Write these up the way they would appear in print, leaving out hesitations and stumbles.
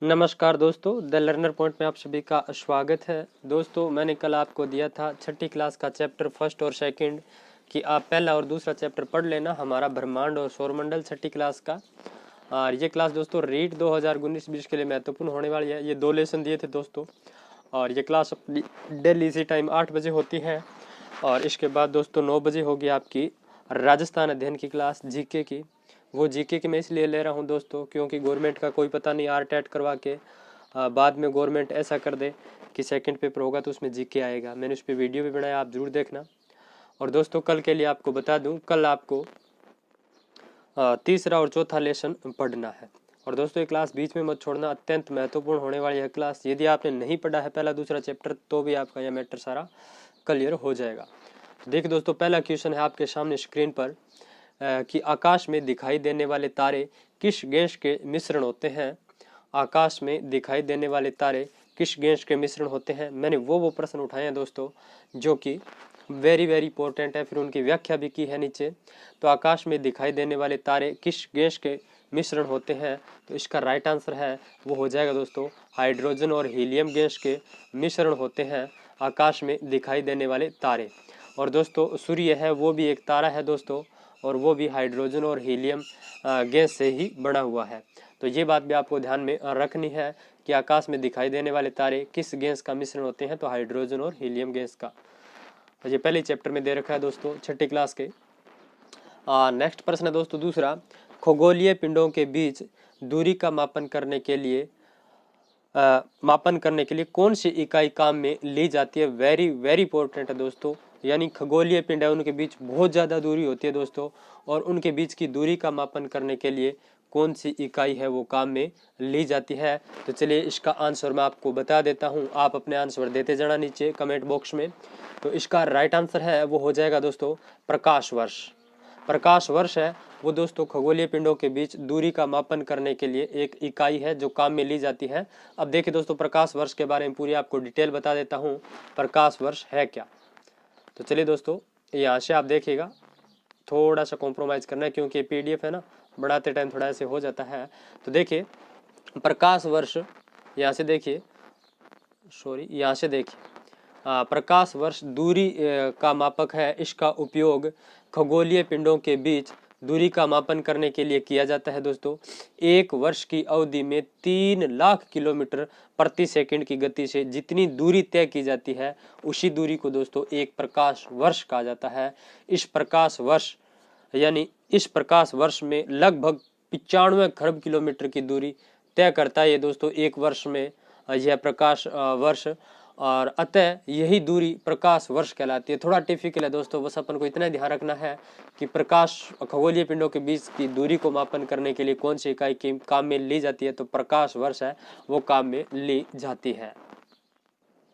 नमस्कार दोस्तों, the learner point में आप सभी का स्वागत है। दोस्तों, मैंने कल आपको दिया था छठी क्लास का चैप्टर फर्स्ट और सेकंड कि आप पहला और दूसरा चैप्टर पढ़ लेना, हमारा ब्रह्मांड और सौरमंडल छठी क्लास का। और ये क्लास दोस्तों रीड 2019-20 के लिए महत्वपूर्ण होने वाली है। ये 2 लेसन दिए थे दोस्तों, और ये क्लास अपनी डेली इसी टाइम 8 बजे होती है। और इसके बाद दोस्तों 9 बजे होगी आपकी राजस्थान अध्ययन की क्लास, जीके की। वो जीके की मैं इसलिए ले रहा हूँ दोस्तों क्योंकि गवर्नमेंट का कोई पता नहीं, आर टेट करवा के बाद में गवर्नमेंट ऐसा कर दे कि सेकंड पेपर होगा तो उसमें जीके आएगा। मैंने उस पर वीडियो भी बनाया, आप जरूर देखना। और दोस्तों कल के लिए आपको बता दूं, कल आपको तीसरा और चौथा लेसन पढ़ना है। और दोस्तों ये क्लास बीच में मत छोड़ना, अत्यंत महत्वपूर्ण होने वाली है क्लास। यदि आपने नहीं पढ़ा है पहला दूसरा चैप्टर तो भी आपका यह मैटर सारा क्लियर हो जाएगा। देखिए दोस्तों, पहला क्वेश्चन है आपके सामने स्क्रीन पर कि आकाश में दिखाई देने वाले तारे किस गैस के मिश्रण होते हैं। आकाश में दिखाई देने वाले तारे किस गैस के मिश्रण होते हैं। मैंने वो प्रश्न उठाए हैं दोस्तों जो कि वेरी इंपॉर्टेंट है, फिर उनकी व्याख्या भी की है नीचे। तो आकाश में दिखाई देने वाले तारे किस गैस के मिश्रण होते हैं, तो इसका राइट आंसर है वो हो जाएगा दोस्तों हाइड्रोजन और हीलियम गैस के मिश्रण होते हैं आकाश में दिखाई देने वाले तारे। और दोस्तों सूर्य है वो भी एक तारा है दोस्तों, और वो भी हाइड्रोजन और हीलियम गैस से ही बना हुआ है। तो ये बात भी आपको ध्यान में रखनी है कि आकाश में दिखाई देने वाले तारे किस गैस का मिश्रण होते हैं, तो हाइड्रोजन और हीलियम गैस का। तो ये पहले चैप्टर में दे रखा है दोस्तों छठी क्लास के। नेक्स्ट प्रश्न है दोस्तों दूसरा, खगोलीय पिंडों के बीच दूरी का मापन करने के लिए कौन सी इकाई काम में ली जाती है। वेरी इंपॉर्टेंट है दोस्तों। यानी खगोलीय पिंड है उनके बीच बहुत ज़्यादा दूरी होती है दोस्तों, और उनके बीच की दूरी का मापन करने के लिए कौन सी इकाई है वो काम में ली जाती है। तो चलिए इसका आंसर मैं आपको बता देता हूँ, आप अपने आंसर देते जाना नीचे कमेंट बॉक्स में। तो इसका राइट आंसर है वो हो जाएगा दोस्तों प्रकाश वर्ष। प्रकाश वर्ष है वो दोस्तों खगोलीय पिंडों के बीच दूरी का मापन करने के लिए एक इकाई है जो काम में ली जाती है। अब देखिए दोस्तों प्रकाश वर्ष के बारे में पूरी आपको डिटेल बता देता हूँ, प्रकाश वर्ष है क्या। तो चलिए दोस्तों यहाँ से आप देखिएगा, थोड़ा सा कॉम्प्रोमाइज़ करना है क्योंकि पीडीएफ है ना, बढ़ाते टाइम थोड़ा ऐसे हो जाता है। तो देखिए प्रकाश वर्ष यहाँ से देखिए, यहाँ से देखिए प्रकाश वर्ष दूरी का मापक है। इसका उपयोग खगोलीय पिंडों के बीच दूरी का मापन करने के लिए किया जाता है दोस्तों। एक वर्ष की अवधि में 3 लाख किलोमीटर प्रति सेकंड की गति से जितनी दूरी तय की जाती है उसी दूरी को दोस्तों एक प्रकाश वर्ष कहा जाता है। इस प्रकाश वर्ष में लगभग 95 खरब किलोमीटर की दूरी तय करता है ये दोस्तों एक वर्ष में यह प्रकाश वर्ष, और अतः यही दूरी प्रकाश वर्ष कहलाती है। थोड़ा टिपिकल है दोस्तों, बस अपन को इतना ध्यान रखना है कि प्रकाश खगोलीय पिंडों के बीच की दूरी को मापन करने के लिए कौन सी इकाई काम में ली जाती है, तो प्रकाश वर्ष है वो काम में ली जाती है।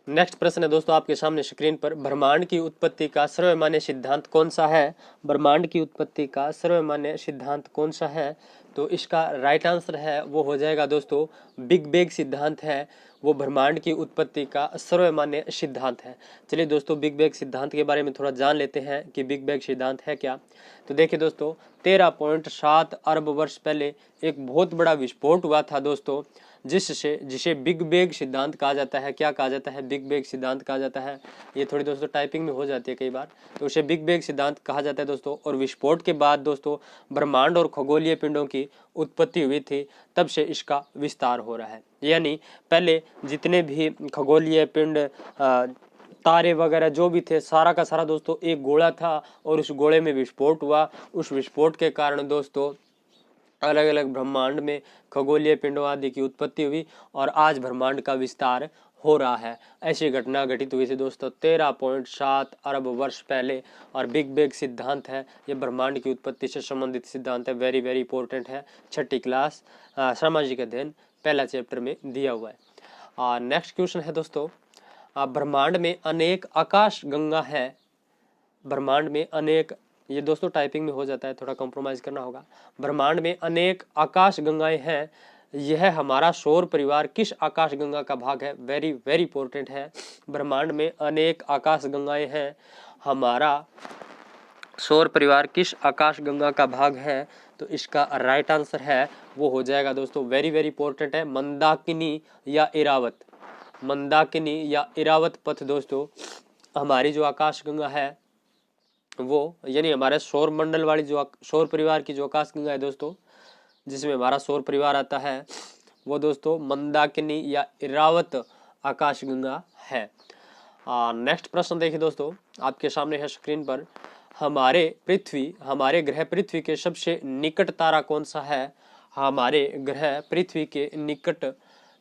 नेक्स्ट प्रश्न है दोस्तों आपके सामने स्क्रीन पर, ब्रह्मांड की उत्पत्ति का सर्वमान्य सिद्धांत कौन सा है। ब्रह्मांड की उत्पत्ति का सर्वमान्य सिद्धांत कौन सा है, तो इसका राइट आंसर है वो हो जाएगा दोस्तों बिग बैंग सिद्धांत है वो ब्रह्मांड की उत्पत्ति का सर्वमान्य सिद्धांत है। चलिए दोस्तों बिग बैंग सिद्धांत के बारे में थोड़ा जान लेते हैं कि बिग बैंग सिद्धांत है क्या। तो देखिए दोस्तों 13.7 अरब वर्ष पहले एक बहुत बड़ा विस्फोट हुआ था दोस्तों, जिसे बिग बैंग सिद्धांत कहा जाता है। क्या कहा जाता है, बिग बैंग सिद्धांत कहा जाता है। ये थोड़ी दोस्तों टाइपिंग में हो जाती है कई बार, तो उसे बिग बैंग सिद्धांत कहा जाता है दोस्तों। और विस्फोट के बाद दोस्तों ब्रह्मांड और खगोलीय पिंडों की उत्पत्ति हुई थी, तब से इसका विस्तार हो रहा है। यानी पहले जितने भी खगोलीय पिंड तारे वगैरह जो भी थे सारा का सारा दोस्तों एक गोला था, और उस गोले में विस्फोट हुआ। उस विस्फोट के कारण दोस्तों अलग अलग ब्रह्मांड में खगोलीय पिंडों आदि की उत्पत्ति हुई, और आज ब्रह्मांड का विस्तार हो रहा है। ऐसी घटना घटित हुई थी दोस्तों 13.7 अरब वर्ष पहले, और बिग बैंग सिद्धांत है ये ब्रह्मांड की उत्पत्ति से संबंधित सिद्धांत है। वेरी इंपॉर्टेंट है, छठी क्लास सामाजिक अध्ययन पहला चैप्टर में दिया हुआ है। नेक्स्ट क्वेश्चन है दोस्तों, ब्रह्मांड में अनेक आकाश गंगा है। ब्रह्मांड में अनेक, ये दोस्तों टाइपिंग में हो जाता है, थोड़ा कॉम्प्रोमाइज करना होगा। ब्रह्मांड में अनेक आकाश गंगाएं हैं, यह हमारा सौर परिवार किस आकाश गंगा का भाग है। वेरी इंपॉर्टेंट है, ब्रह्मांड में अनेक आकाश गंगाएं हैं, हमारा सौर परिवार किस आकाश गंगा का भाग है। तो इसका राइट आंसर है वो हो जाएगा दोस्तों, वेरी वेरी इंपॉर्टेंट है, मंदाकिनी या इरावत। मंदाकिनी या इरावत पथ दोस्तों हमारी जो आकाशगंगा है वो, यानी हमारे सौर मंडल वाली जो सौर परिवार की जो आकाशगंगा है दोस्तों, जिसमें हमारा सौर परिवार आता है, वो दोस्तों मंदाकिनी या इरावत आकाशगंगा है। नेक्स्ट प्रश्न देखिए दोस्तों, आपके सामने है स्क्रीन पर, हमारे ग्रह पृथ्वी के सबसे निकट तारा कौन सा है? हमारे ग्रह पृथ्वी के निकट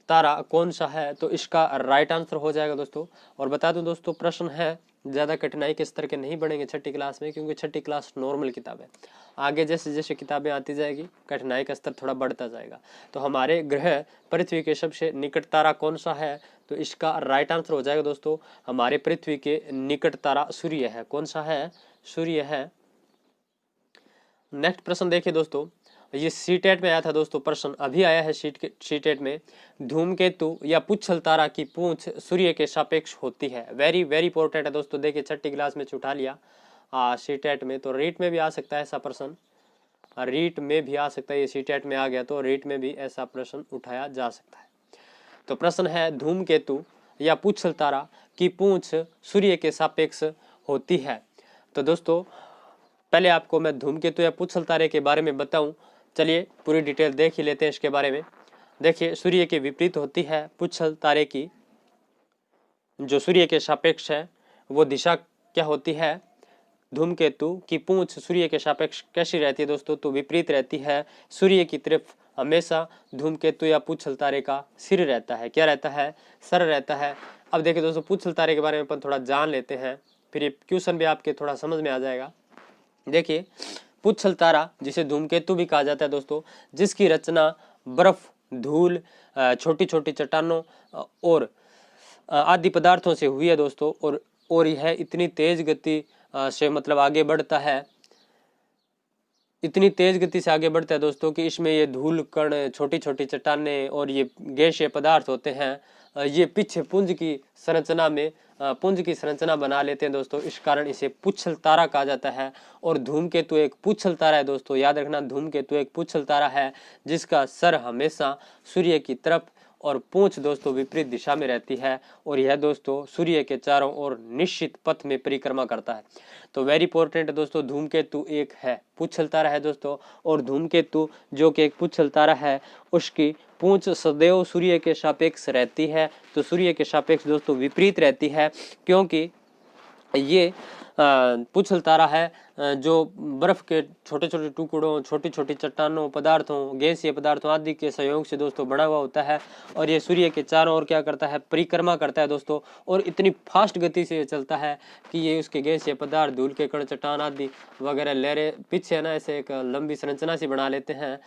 तारा कौन सा है? तो इसका राइट आंसर हो जाएगा दोस्तों। और बता दूं दोस्तों, प्रश्न है ज़्यादा कठिनाई के स्तर के नहीं बढ़ेंगे छठी क्लास में, क्योंकि छठी क्लास नॉर्मल किताब है। आगे जैसे जैसे किताबें आती जाएगी कठिनाई का स्तर थोड़ा बढ़ता जाएगा। तो हमारे ग्रह पृथ्वी के सबसे निकट तारा कौन सा है? तो इसका राइट आंसर हो जाएगा दोस्तों, हमारे पृथ्वी के निकट तारा सूर्य है। कौन सा है? सूर्य है। नेक्स्ट प्रश्न देखिए दोस्तों, ये सीटेट में आया था दोस्तों, प्रश्न अभी आया है सीटेट में, धूमकेतु या पुच्छल तारा की पूंछ सूर्य के सापेक्ष होती है। वेरी वेरी इंपॉर्टेंट है दोस्तों, देखिए छठी क्लास में उठा लिया सीटेट में, तो रीट में भी आ सकता है ऐसा प्रश्न, रीट में भी आ सकता है, ये सीटेट में आ गया तो रीट में भी ऐसा प्रश्न उठाया जा सकता है। तो प्रश्न है, धूमकेतु या पुच्छल तारा की पूंछ सूर्य के सापेक्ष होती है। तो दोस्तों पहले आपको मैं धूमकेतु या पुच्छल तारे के बारे में बताऊं, चलिए पूरी डिटेल देख ही लेते हैं इसके बारे में। देखिए, सूर्य के विपरीत होती है पुच्छल तारे की, जो सूर्य के सापेक्ष है वो दिशा क्या होती है? धूमकेतु की पूंछ सूर्य के सापेक्ष कैसी रहती है दोस्तों? तो विपरीत रहती है, सूर्य की तरफ हमेशा धूमकेतु या पुच्छल तारे का सिर रहता है। क्या रहता है? सर रहता है। अब देखिए दोस्तों, पुच्छल तारे के बारे में अपन थोड़ा जान लेते हैं, फिर ये क्वेश्चन भी आपके थोड़ा समझ में आ जाएगा। देखिए, पुच्छल तारा जिसे धूमकेतु भी कहा जाता है दोस्तों, जिसकी रचना बर्फ, धूल, छोटी छोटी चट्टानों और आदि पदार्थों से हुई है दोस्तों, और यह इतनी तेज गति से मतलब आगे बढ़ता है, इतनी तेज गति से आगे बढ़ता है दोस्तों कि इसमें ये धूल कण, छोटी छोटी चट्टानें और ये गैसीय पदार्थ होते हैं, ये पीछे पुंज की संरचना बना लेते हैं दोस्तों। इस कारण इसे पुच्छल तारा कहा जाता है। और धूमकेतु एक पुच्छल तारा है दोस्तों, याद रखना, धूमकेतु एक पुच्छल तारा है जिसका सर हमेशा सूर्य की तरफ और पूंछ दोस्तों विपरीत दिशा में रहती है, और यह दोस्तों सूर्य के चारों ओर निश्चित पथ में परिक्रमा करता है। तो वेरी इंपॉर्टेंट है दोस्तों, धूमकेतु एक है पुच्छल तारा है दोस्तों, और धूमकेतु जो कि एक पुच्छल तारा है उसकी पूंछ सदैव सूर्य के सापेक्ष रहती है। तो सूर्य के सापेक्ष दोस्तों विपरीत रहती है, क्योंकि ये पुच्छल तारा है जो बर्फ के छोटे छोटे टुकड़ों, छोटी छोटी चट्टानों, पदार्थों, गैसीय पदार्थों आदि के सहयोग से दोस्तों बना हुआ होता है, और ये सूर्य के चारों ओर क्या करता है? परिक्रमा करता है दोस्तों, और इतनी फास्ट गति से चलता है कि ये उसके गैसीय पदार्थ, धूल के कण, चट्टान आदि वगैरह लहरें पीछे ना ऐसे एक लंबी संरचना सी बना लेते हैं,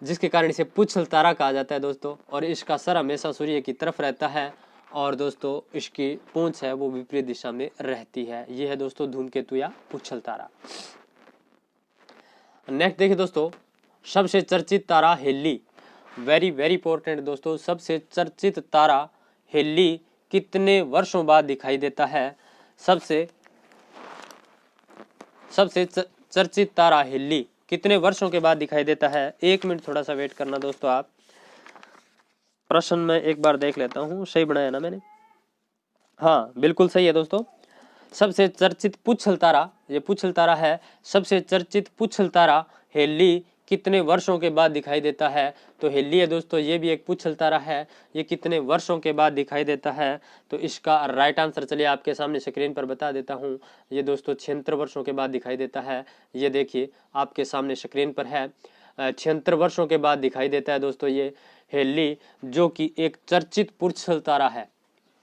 जिसके कारण इसे पुच्छल तारा कहा जाता है दोस्तों। और इसका सर हमेशा सूर्य की तरफ रहता है, और दोस्तों इसकी पूंछ है वो विपरीत दिशा में रहती है। ये है दोस्तों धूमकेतु या पुच्छल तारा। नेक्स्ट देखिए दोस्तों, सबसे चर्चित तारा हेली। वेरी वेरी इंपॉर्टेंट दोस्तों, सबसे चर्चित तारा हेली कितने वर्षों बाद दिखाई देता है? सबसे चर्चित तारा हेली कितने वर्षों के बाद दिखाई देता है? 1 मिनट थोड़ा सा वेट करना दोस्तों आप, प्रश्न में एक बार देख लेता हूँ, सही बनाया ना मैंने? हाँ बिल्कुल सही है दोस्तों। सबसे चर्चित पुच्छल तारा, ये पुच्छल तारा है, सबसे चर्चित पुच्छल तारा हेली कितने वर्षों के बाद दिखाई देता है? तो हेली है दोस्तों, ये भी एक पुच्छल तारा है, ये कितने वर्षों के बाद दिखाई देता है? तो इसका राइट आंसर चलिए आपके सामने स्क्रीन पर बता देता हूँ। ये दोस्तों 76 वर्षों के बाद दिखाई देता है। ये देखिए आपके सामने स्क्रीन पर है, 76 वर्षों के बाद दिखाई देता है दोस्तों ये हेली, जो कि एक चर्चित पुच्छल तारा है।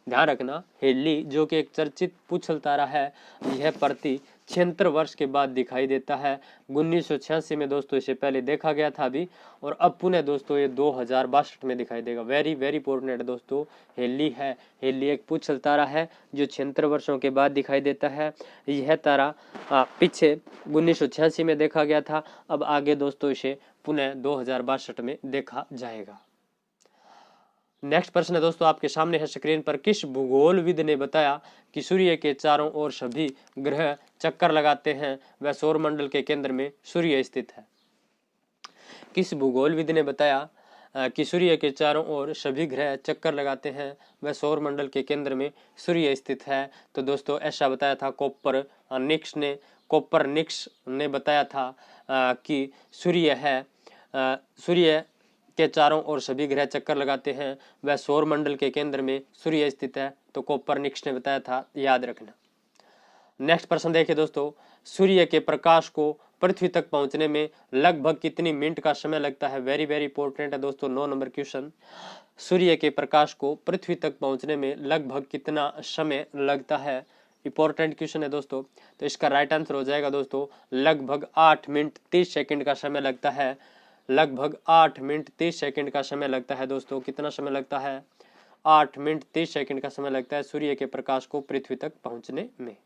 ध्यान रखना, हेली जो कि एक चर्चित पुच्छल तारा है, यह प्रति 76 वर्ष के बाद दिखाई देता है। 1986 में दोस्तों इसे पहले देखा गया था अभी, और अब पुनः दोस्तों ये 2062 में दिखाई देगा। वेरी वेरी इंपॉर्टेंट है दोस्तों, हेली है, हेली एक पुच्छल तारा है जो 76 वर्षों के बाद दिखाई देता है। यह तारा पीछे 1986 में देखा गया था, अब आगे दोस्तों इसे पुनः 2062 में देखा जाएगा। नेक्स्ट प्रश्न है दोस्तों आपके सामने है स्क्रीन पर, किस भूगोलविद ने बताया कि सूर्य के चारों ओर सभी ग्रह चक्कर लगाते हैं व सौरमंडल के केंद्र में सूर्य स्थित है? किस भूगोलविद ने बताया कि सूर्य के चारों ओर सभी ग्रह चक्कर लगाते हैं व सौरमंडल के केंद्र में सूर्य स्थित है? तो दोस्तों ऐसा बताया था कोपरनिकस ने बताया था कि सूर्य के चारों ओर सभी ग्रह चक्कर लगाते हैं वह सौरमंडल के केंद्र में सूर्य स्थित है। तो कोपरनिकस ने बताया था, याद रखना। नेक्स्ट प्रश्न देखिए दोस्तों, सूर्य के प्रकाश को पृथ्वी तक पहुंचने में लगभग कितनी मिनट का समय लगता है? वेरी वेरी इंपॉर्टेंट है दोस्तों, 9 नंबर क्वेश्चन। सूर्य के प्रकाश को पृथ्वी तक पहुंचने में लगभग कितना समय लगता है? इंपॉर्टेंट क्वेश्चन है दोस्तों। तो इसका राइट आंसर हो जाएगा दोस्तों लगभग 8 मिनट 30 सेकंड का समय लगता है। लगभग 8 मिनट 30 सेकंड का समय लगता है दोस्तों। कितना समय लगता है? 8 मिनट 30 सेकंड का समय लगता है सूर्य के प्रकाश को पृथ्वी तक पहुंचने में।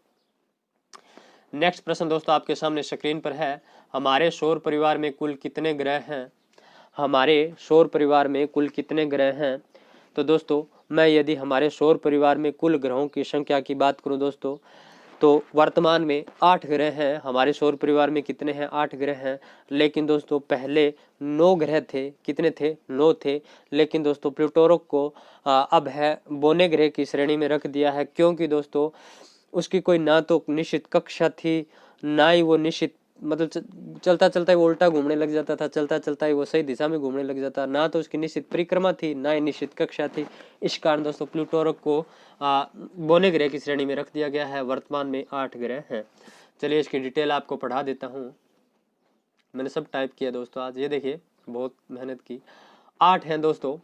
नेक्स्ट प्रश्न दोस्तों आपके सामने स्क्रीन पर है, हमारे सौर परिवार में कुल कितने ग्रह हैं? हमारे सौर परिवार में कुल कितने ग्रह हैं? तो दोस्तों मैं यदि हमारे सौर परिवार में कुल ग्रहों की संख्या की बात करूं दोस्तों, तो वर्तमान में 8 ग्रह हैं। हमारे सौर परिवार में कितने हैं? 8 ग्रह हैं। लेकिन दोस्तों पहले 9 ग्रह थे। कितने थे? 9 थे। लेकिन दोस्तों प्लूटो को अब है बोने ग्रह की श्रेणी में रख दिया है, क्योंकि दोस्तों उसकी कोई ना तो निश्चित कक्षा थी, ना ही वो निश्चित मतलब चलता चलता ही वो उल्टा घूमने लग जाता था, चलता चलता ही वो सही दिशा में घूमने लग जाता, ना तो उसकी निश्चित परिक्रमा थी, ना ही निश्चित कक्षा थी। इस कारण दोस्तों प्लूटो को बोने ग्रह की श्रेणी में रख दिया गया है। वर्तमान में 8 ग्रह हैं। चलिए इसकी डिटेल आपको पढ़ा देता हूँ। मैंने सब टाइप किया दोस्तों आज, ये देखिए बहुत मेहनत की। 8 हैं दोस्तों,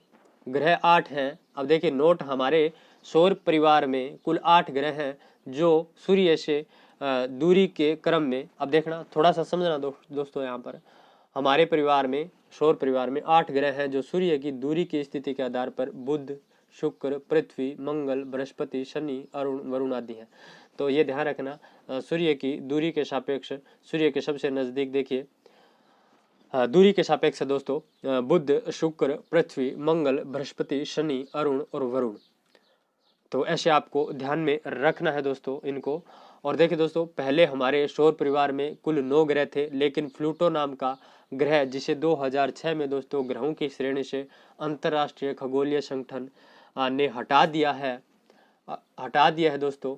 ग्रह 8 हैं। अब देखिए नोट, हमारे सौर परिवार में कुल 8 ग्रह हैं जो सूर्य से दूरी के क्रम में, अब देखना थोड़ा सा समझना दोस्तों, यहाँ पर हमारे परिवार में, सौर परिवार में 8 ग्रह हैं जो सूर्य की दूरी की स्थिति के आधार पर बुध, शुक्र, पृथ्वी, मंगल, बृहस्पति, शनि, अरुण, वरुण आदि हैं। तो ये ध्यान रखना, सूर्य की दूरी के सापेक्ष सूर्य के सबसे नजदीक देखिए दूरी के सापेक्ष दोस्तों बुध, शुक्र, पृथ्वी, मंगल, बृहस्पति, शनि, अरुण और वरुण। तो ऐसे आपको ध्यान में रखना है दोस्तों इनको। और देखिए दोस्तों पहले हमारे सौर परिवार में कुल 9 ग्रह थे, लेकिन प्लूटो नाम का ग्रह, जिसे 2006 में दोस्तों ग्रहों की श्रेणी से अंतरराष्ट्रीय खगोलीय संगठन ने हटा दिया है दोस्तों,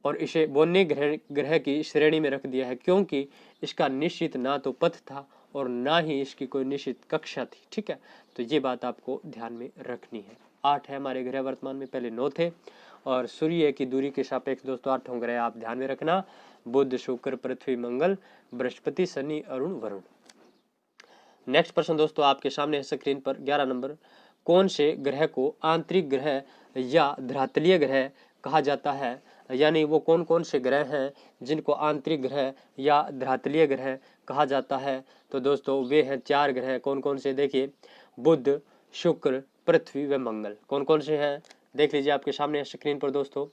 और इसे बोने ग्रह की श्रेणी में रख दिया है, क्योंकि इसका निश्चित ना तो पथ था और ना ही इसकी कोई निश्चित कक्षा थी। ठीक है, तो ये बात आपको ध्यान में रखनी है। 8 है हमारे ग्रह वर्तमान में, पहले 9 थे। और सूर्य की दूरी के सापेक्ष दोस्तों 8 ग्रह आप ध्यान में रखना, बुध, शुक्र, पृथ्वी, मंगल, बृहस्पति, शनि, अरुण, वरुण। नेक्स्ट प्रश्न दोस्तों आपके सामने है स्क्रीन पर, 11 नंबर, कौन से ग्रह को आंतरिक ग्रह या धरातलीय ग्रह कहा जाता है? यानी वो कौन कौन से ग्रह हैं जिनको आंतरिक ग्रह या धरातलीय ग्रह कहा जाता है? तो दोस्तों वे हैं 4 ग्रह। कौन कौन से? देखिए बुध, शुक्र, पृथ्वी व मंगल। कौन कौन से हैं? देख लीजिए आपके सामने स्क्रीन पर दोस्तों,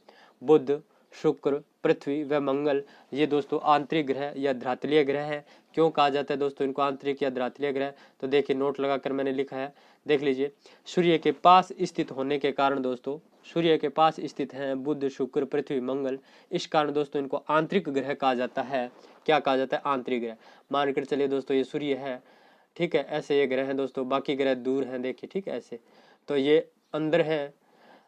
बुध, शुक्र, पृथ्वी व मंगल, ये दोस्तों आंतरिक ग्रह या धरातलीय ग्रह है। क्यों कहा जाता है दोस्तों इनको आंतरिक या धरातलीय ग्रह? तो देखिए नोट लगाकर मैंने लिखा है, देख लीजिए। सूर्य के पास स्थित होने के कारण दोस्तों, सूर्य के पास स्थित हैं बुध, शुक्र, पृथ्वी, मंगल, इस कारण दोस्तों इनको आंतरिक ग्रह कहा जाता है। क्या कहा जाता है? आंतरिक ग्रह। मान कर चलिए दोस्तों ये सूर्य है, ठीक है, ऐसे ये ग्रह हैं दोस्तों, बाकी ग्रह दूर हैं, देखिए ठीक है ऐसे, तो ये अंदर है,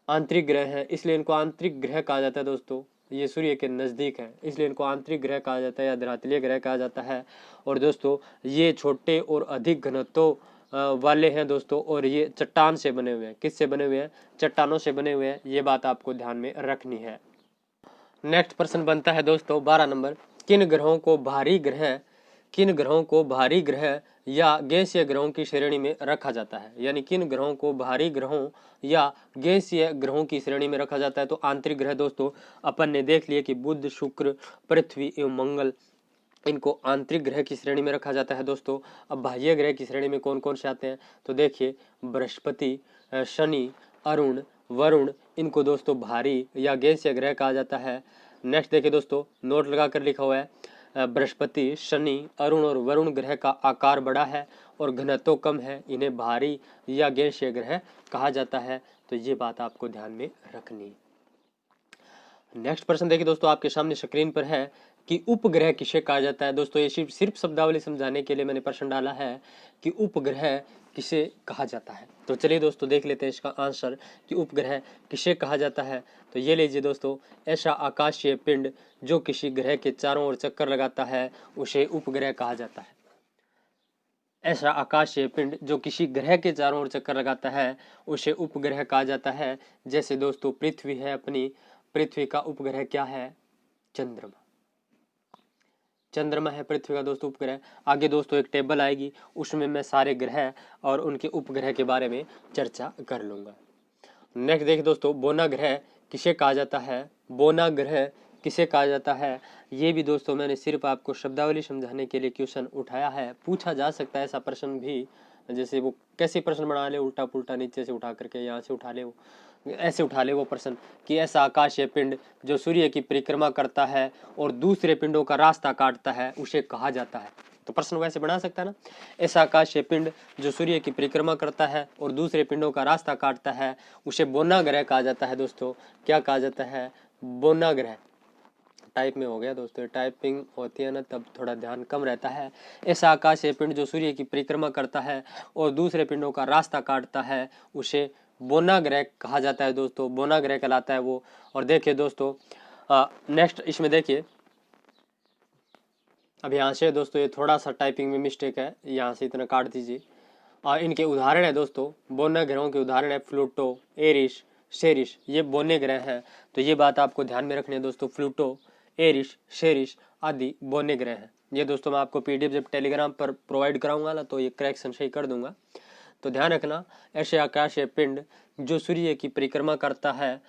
आंतरिक ग्रह है, इसलिए इनको आंतरिक ग्रह कहा जाता है दोस्तों। ये सूर्य के नजदीक है, इसलिए इनको आंतरिक ग्रह कहा जाता है या धरातलीय ग्रह कहा जाता है। और दोस्तों ये छोटे और अधिक घनत्व वाले हैं दोस्तों, और ये चट्टान से बने हुए हैं। किससे बने हुए हैं? चट्टानों से बने हुए हैं। ये बात आपको ध्यान में रखनी है। नेक्स्ट प्रश्न बनता है दोस्तों 12 नंबर, किन ग्रहों को भारी ग्रह या गैसीय ग्रहों की श्रेणी में रखा जाता है? यानी किन ग्रहों को भारी ग्रहों या गैसीय ग्रहों की श्रेणी में रखा जाता है? तो आंतरिक ग्रह दोस्तों अपन ने देख लिए कि बुध, शुक्र, पृथ्वी एवं मंगल, इनको आंतरिक ग्रह की श्रेणी में रखा जाता है दोस्तों। अब बाह्य ग्रह की श्रेणी में कौन कौन से आते हैं? तो देखिए बृहस्पति, शनि, अरुण, वरुण, इनको दोस्तों भारी या गैसीय ग्रह कहा जाता है। नेक्स्ट देखिए दोस्तों, नोट लगाकर लिखा हुआ है, बृहस्पति, शनि, अरुण और वरुण ग्रह का आकार बड़ा है और घनत्व कम है, इन्हें भारी या गैसीय ग्रह कहा जाता है। तो ये बात आपको ध्यान में रखनी है। नेक्स्ट प्रश्न देखिए दोस्तों, आपके सामने स्क्रीन पर है कि उपग्रह किसे कहा जाता है। दोस्तों ये सिर्फ शब्दावली समझाने के लिए मैंने प्रश्न डाला है कि उपग्रह किसे कहा जाता है। तो चलिए दोस्तों देख लेते हैं इसका आंसर कि उपग्रह किसे कहा जाता है। तो ये लीजिए दोस्तों, ऐसा आकाशीय पिंड जो किसी ग्रह के चारों ओर चक्कर लगाता है उसे उपग्रह कहा जाता है। ऐसा आकाशीय पिंड जो किसी ग्रह के चारों ओर चक्कर लगाता है उसे उपग्रह कहा जाता है। जैसे दोस्तों पृथ्वी है अपनी, पृथ्वी का उपग्रह क्या है? चंद्रमा। चंद्रमा है पृथ्वी का दोस्तों उपग्रह। आगे दोस्तों एक टेबल आएगी, उसमें मैं सारे ग्रह और उनके उपग्रह के बारे में चर्चा कर लूंगा। नेक्स्ट देखिए दोस्तों, बोना ग्रह किसे कहा जाता है? बोना ग्रह किसे कहा जाता है? ये भी दोस्तों मैंने सिर्फ आपको शब्दावली समझाने के लिए क्वेश्चन उठाया है। पूछा जा सकता है ऐसा प्रश्न भी, जैसे वो कैसे प्रश्न बना ले, उल्टा पुल्टा नीचे से उठा करके यहाँ से उठा ले, वो ऐसे उठा ले वो प्रश्न कि ऐसा आकाशीय पिंड जो सूर्य की परिक्रमा करता है और दूसरे पिंडों का रास्ता काटता है उसे कहा जाता है। तो प्रश्न वैसे बना सकता है ना, ऐसा आकाशीय पिंड जो सूर्य की परिक्रमा करता है और दूसरे पिंडों का रास्ता काटता है उसे बोना ग्रह कहा जाता है। दोस्तों क्या कहा जाता है? बोना ग्रह। टाइप में हो गया दोस्तों, टाइपिंग होती है ना तब थोड़ा ध्यान कम रहता है। ऐसा आकाशीय पिंड जो सूर्य की परिक्रमा करता है और दूसरे पिंडों का रास्ता काटता है उसे बोना ग्रह कहा जाता है। दोस्तों बोना ग्रह कहलाता है वो। और देखिए दोस्तों नेक्स्ट इसमें देखिए, अब यहाँ से दोस्तों ये थोड़ा सा टाइपिंग में मिस्टेक है, यहाँ से इतना काट दीजिए। और इनके उदाहरण है दोस्तों, बोना ग्रहों के उदाहरण है प्लूटो, एरिस, सेरिस, ये बोने ग्रह हैं। तो ये बात आपको ध्यान में रखनी है दोस्तों, प्लूटो, एरिस, सेरिस आदि बोने ग्रह हैं। ये दोस्तों मैं आपको पीडीएफ जब टेलीग्राम पर प्रोवाइड कराऊंगा ना तो ये करेक्शन सही कर दूंगा। तो ध्यान रखना, ऐसे आकाशीय पिंड जो सूर्य की परिक्रमा करता है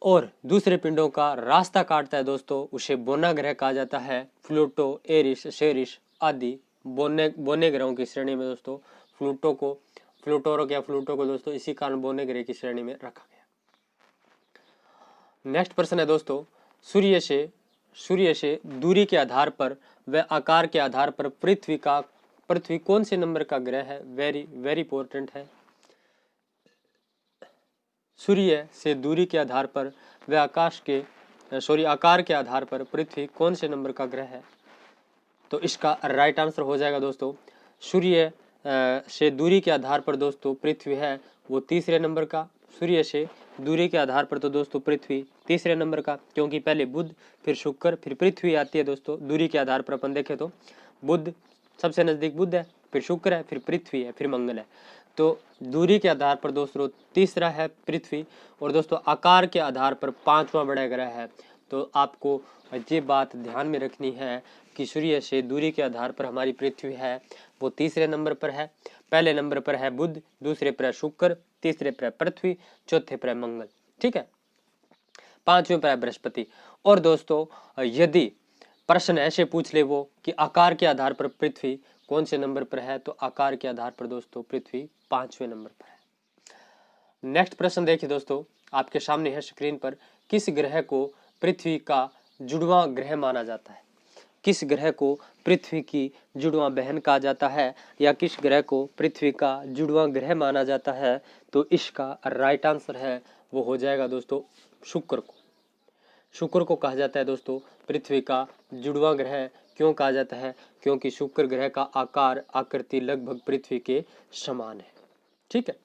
और दूसरे पिंडों का रास्ता काटता है दोस्तों उसे बोना ग्रह कहा जाता है। प्लूटो, एरिस, सेरिस आदि बोने ग्रहों की श्रेणी में दोस्तों प्लूटो को दोस्तों इसी कारण बोने ग्रह की श्रेणी में रखा गया। नेक्स्ट प्रश्न है दोस्तों, सूर्य से दूरी के आधार पर व आकार के आधार पर पृथ्वी कौन से नंबर का ग्रह है? वेरी इंपॉर्टेंट है। सूर्य से दूरी के आधार पर व आकार के आधार पर पृथ्वी कौन से नंबर का ग्रह है? तो इसका राइट आंसर हो जाएगा दोस्तों, सूर्य से दूरी के आधार पर दोस्तों पृथ्वी है वो तीसरे नंबर का। सूर्य से दूरी के आधार पर तो दोस्तों पृथ्वी तीसरे नंबर का, क्योंकि पहले बुध, फिर शुक्र, फिर पृथ्वी आती है दोस्तों। दूरी के आधार पर अपन देखें तो बुध सबसे नजदीक बुध है, फिर शुक्र है, फिर पृथ्वी है, फिर मंगल है। तो दूरी के आधार पर दोस्तों तीसरा है पृथ्वी। और दोस्तों आकार के आधार पर पांचवा बड़ा ग्रह है। तो आपको ये बात ध्यान में रखनी है कि सूर्य से दूरी के आधार पर हमारी पृथ्वी है वो तीसरे नंबर पर है। पहले नंबर पर है बुध, दूसरे पर है शुक्र, तीसरे पर है पृथ्वी, चौथे पर है मंगल, ठीक है, पांचवें पर है बृहस्पति। और दोस्तों यदि प्रश्न ऐसे पूछ ले वो कि आकार के आधार पर पृथ्वी कौन से नंबर पर है, तो आकार के आधार पर दोस्तों पृथ्वी पांचवें नंबर पर है। नेक्स्ट प्रश्न देखिए दोस्तों, आपके सामने है स्क्रीन पर, किस ग्रह को पृथ्वी का जुड़वा ग्रह माना जाता है? किस ग्रह को पृथ्वी की जुड़वा बहन कहा जाता है या किस ग्रह को पृथ्वी का जुड़वा ग्रह माना जाता है? तो इसका राइट आंसर है वो हो जाएगा दोस्तों शुक्र को। शुक्र को कहा जाता है दोस्तों पृथ्वी का जुड़वा ग्रह। क्यों कहा जाता है? क्योंकि शुक्र ग्रह का आकृति लगभग पृथ्वी के समान है, ठीक है।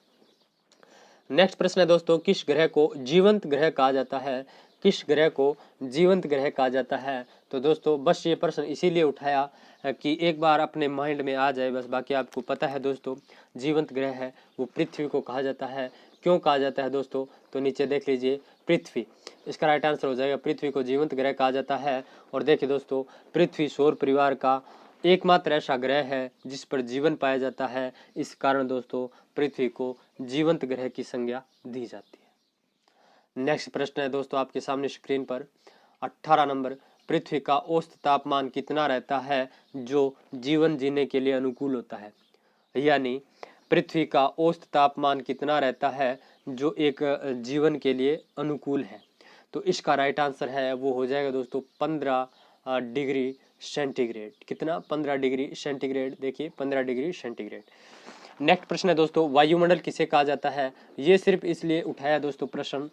नेक्स्ट प्रश्न है दोस्तों, किस ग्रह को जीवंत ग्रह कहा जाता है? किस ग्रह को जीवंत ग्रह कहा जाता है? तो दोस्तों बस ये प्रश्न इसीलिए उठाया कि एक बार अपने माइंड में आ जाए बस, बाकी आपको पता है दोस्तों जीवंत ग्रह है वो पृथ्वी को कहा जाता है। क्यों कहा जाता है दोस्तों? तो नीचे देख लीजिए पृथ्वी, इसका राइट आंसर हो जाएगा पृथ्वी को जीवंत ग्रह कहा जाता है। और देखिए दोस्तों पृथ्वी सौर परिवार का एकमात्र ऐसा ग्रह है जिस पर जीवन पाया जाता है। इस कारण दोस्तों पृथ्वी को जीवंत ग्रह की संज्ञा दी जाती है। नेक्स्ट प्रश्न है दोस्तों आपके सामने स्क्रीन पर 18 नंबर, पृथ्वी का औसत तापमान कितना रहता है जो जीवन जीने के लिए अनुकूल होता है? यानी पृथ्वी का औसत तापमान कितना रहता है जो एक जीवन के लिए अनुकूल है? तो इसका राइट आंसर है वो हो जाएगा दोस्तों 15 डिग्री सेंटीग्रेड। कितना? 15 डिग्री सेंटीग्रेड। देखिए 15 डिग्री सेंटीग्रेड। नेक्स्ट प्रश्न है दोस्तों, वायुमंडल किसे कहा जाता है? ये सिर्फ इसलिए उठाया दोस्तों प्रश्न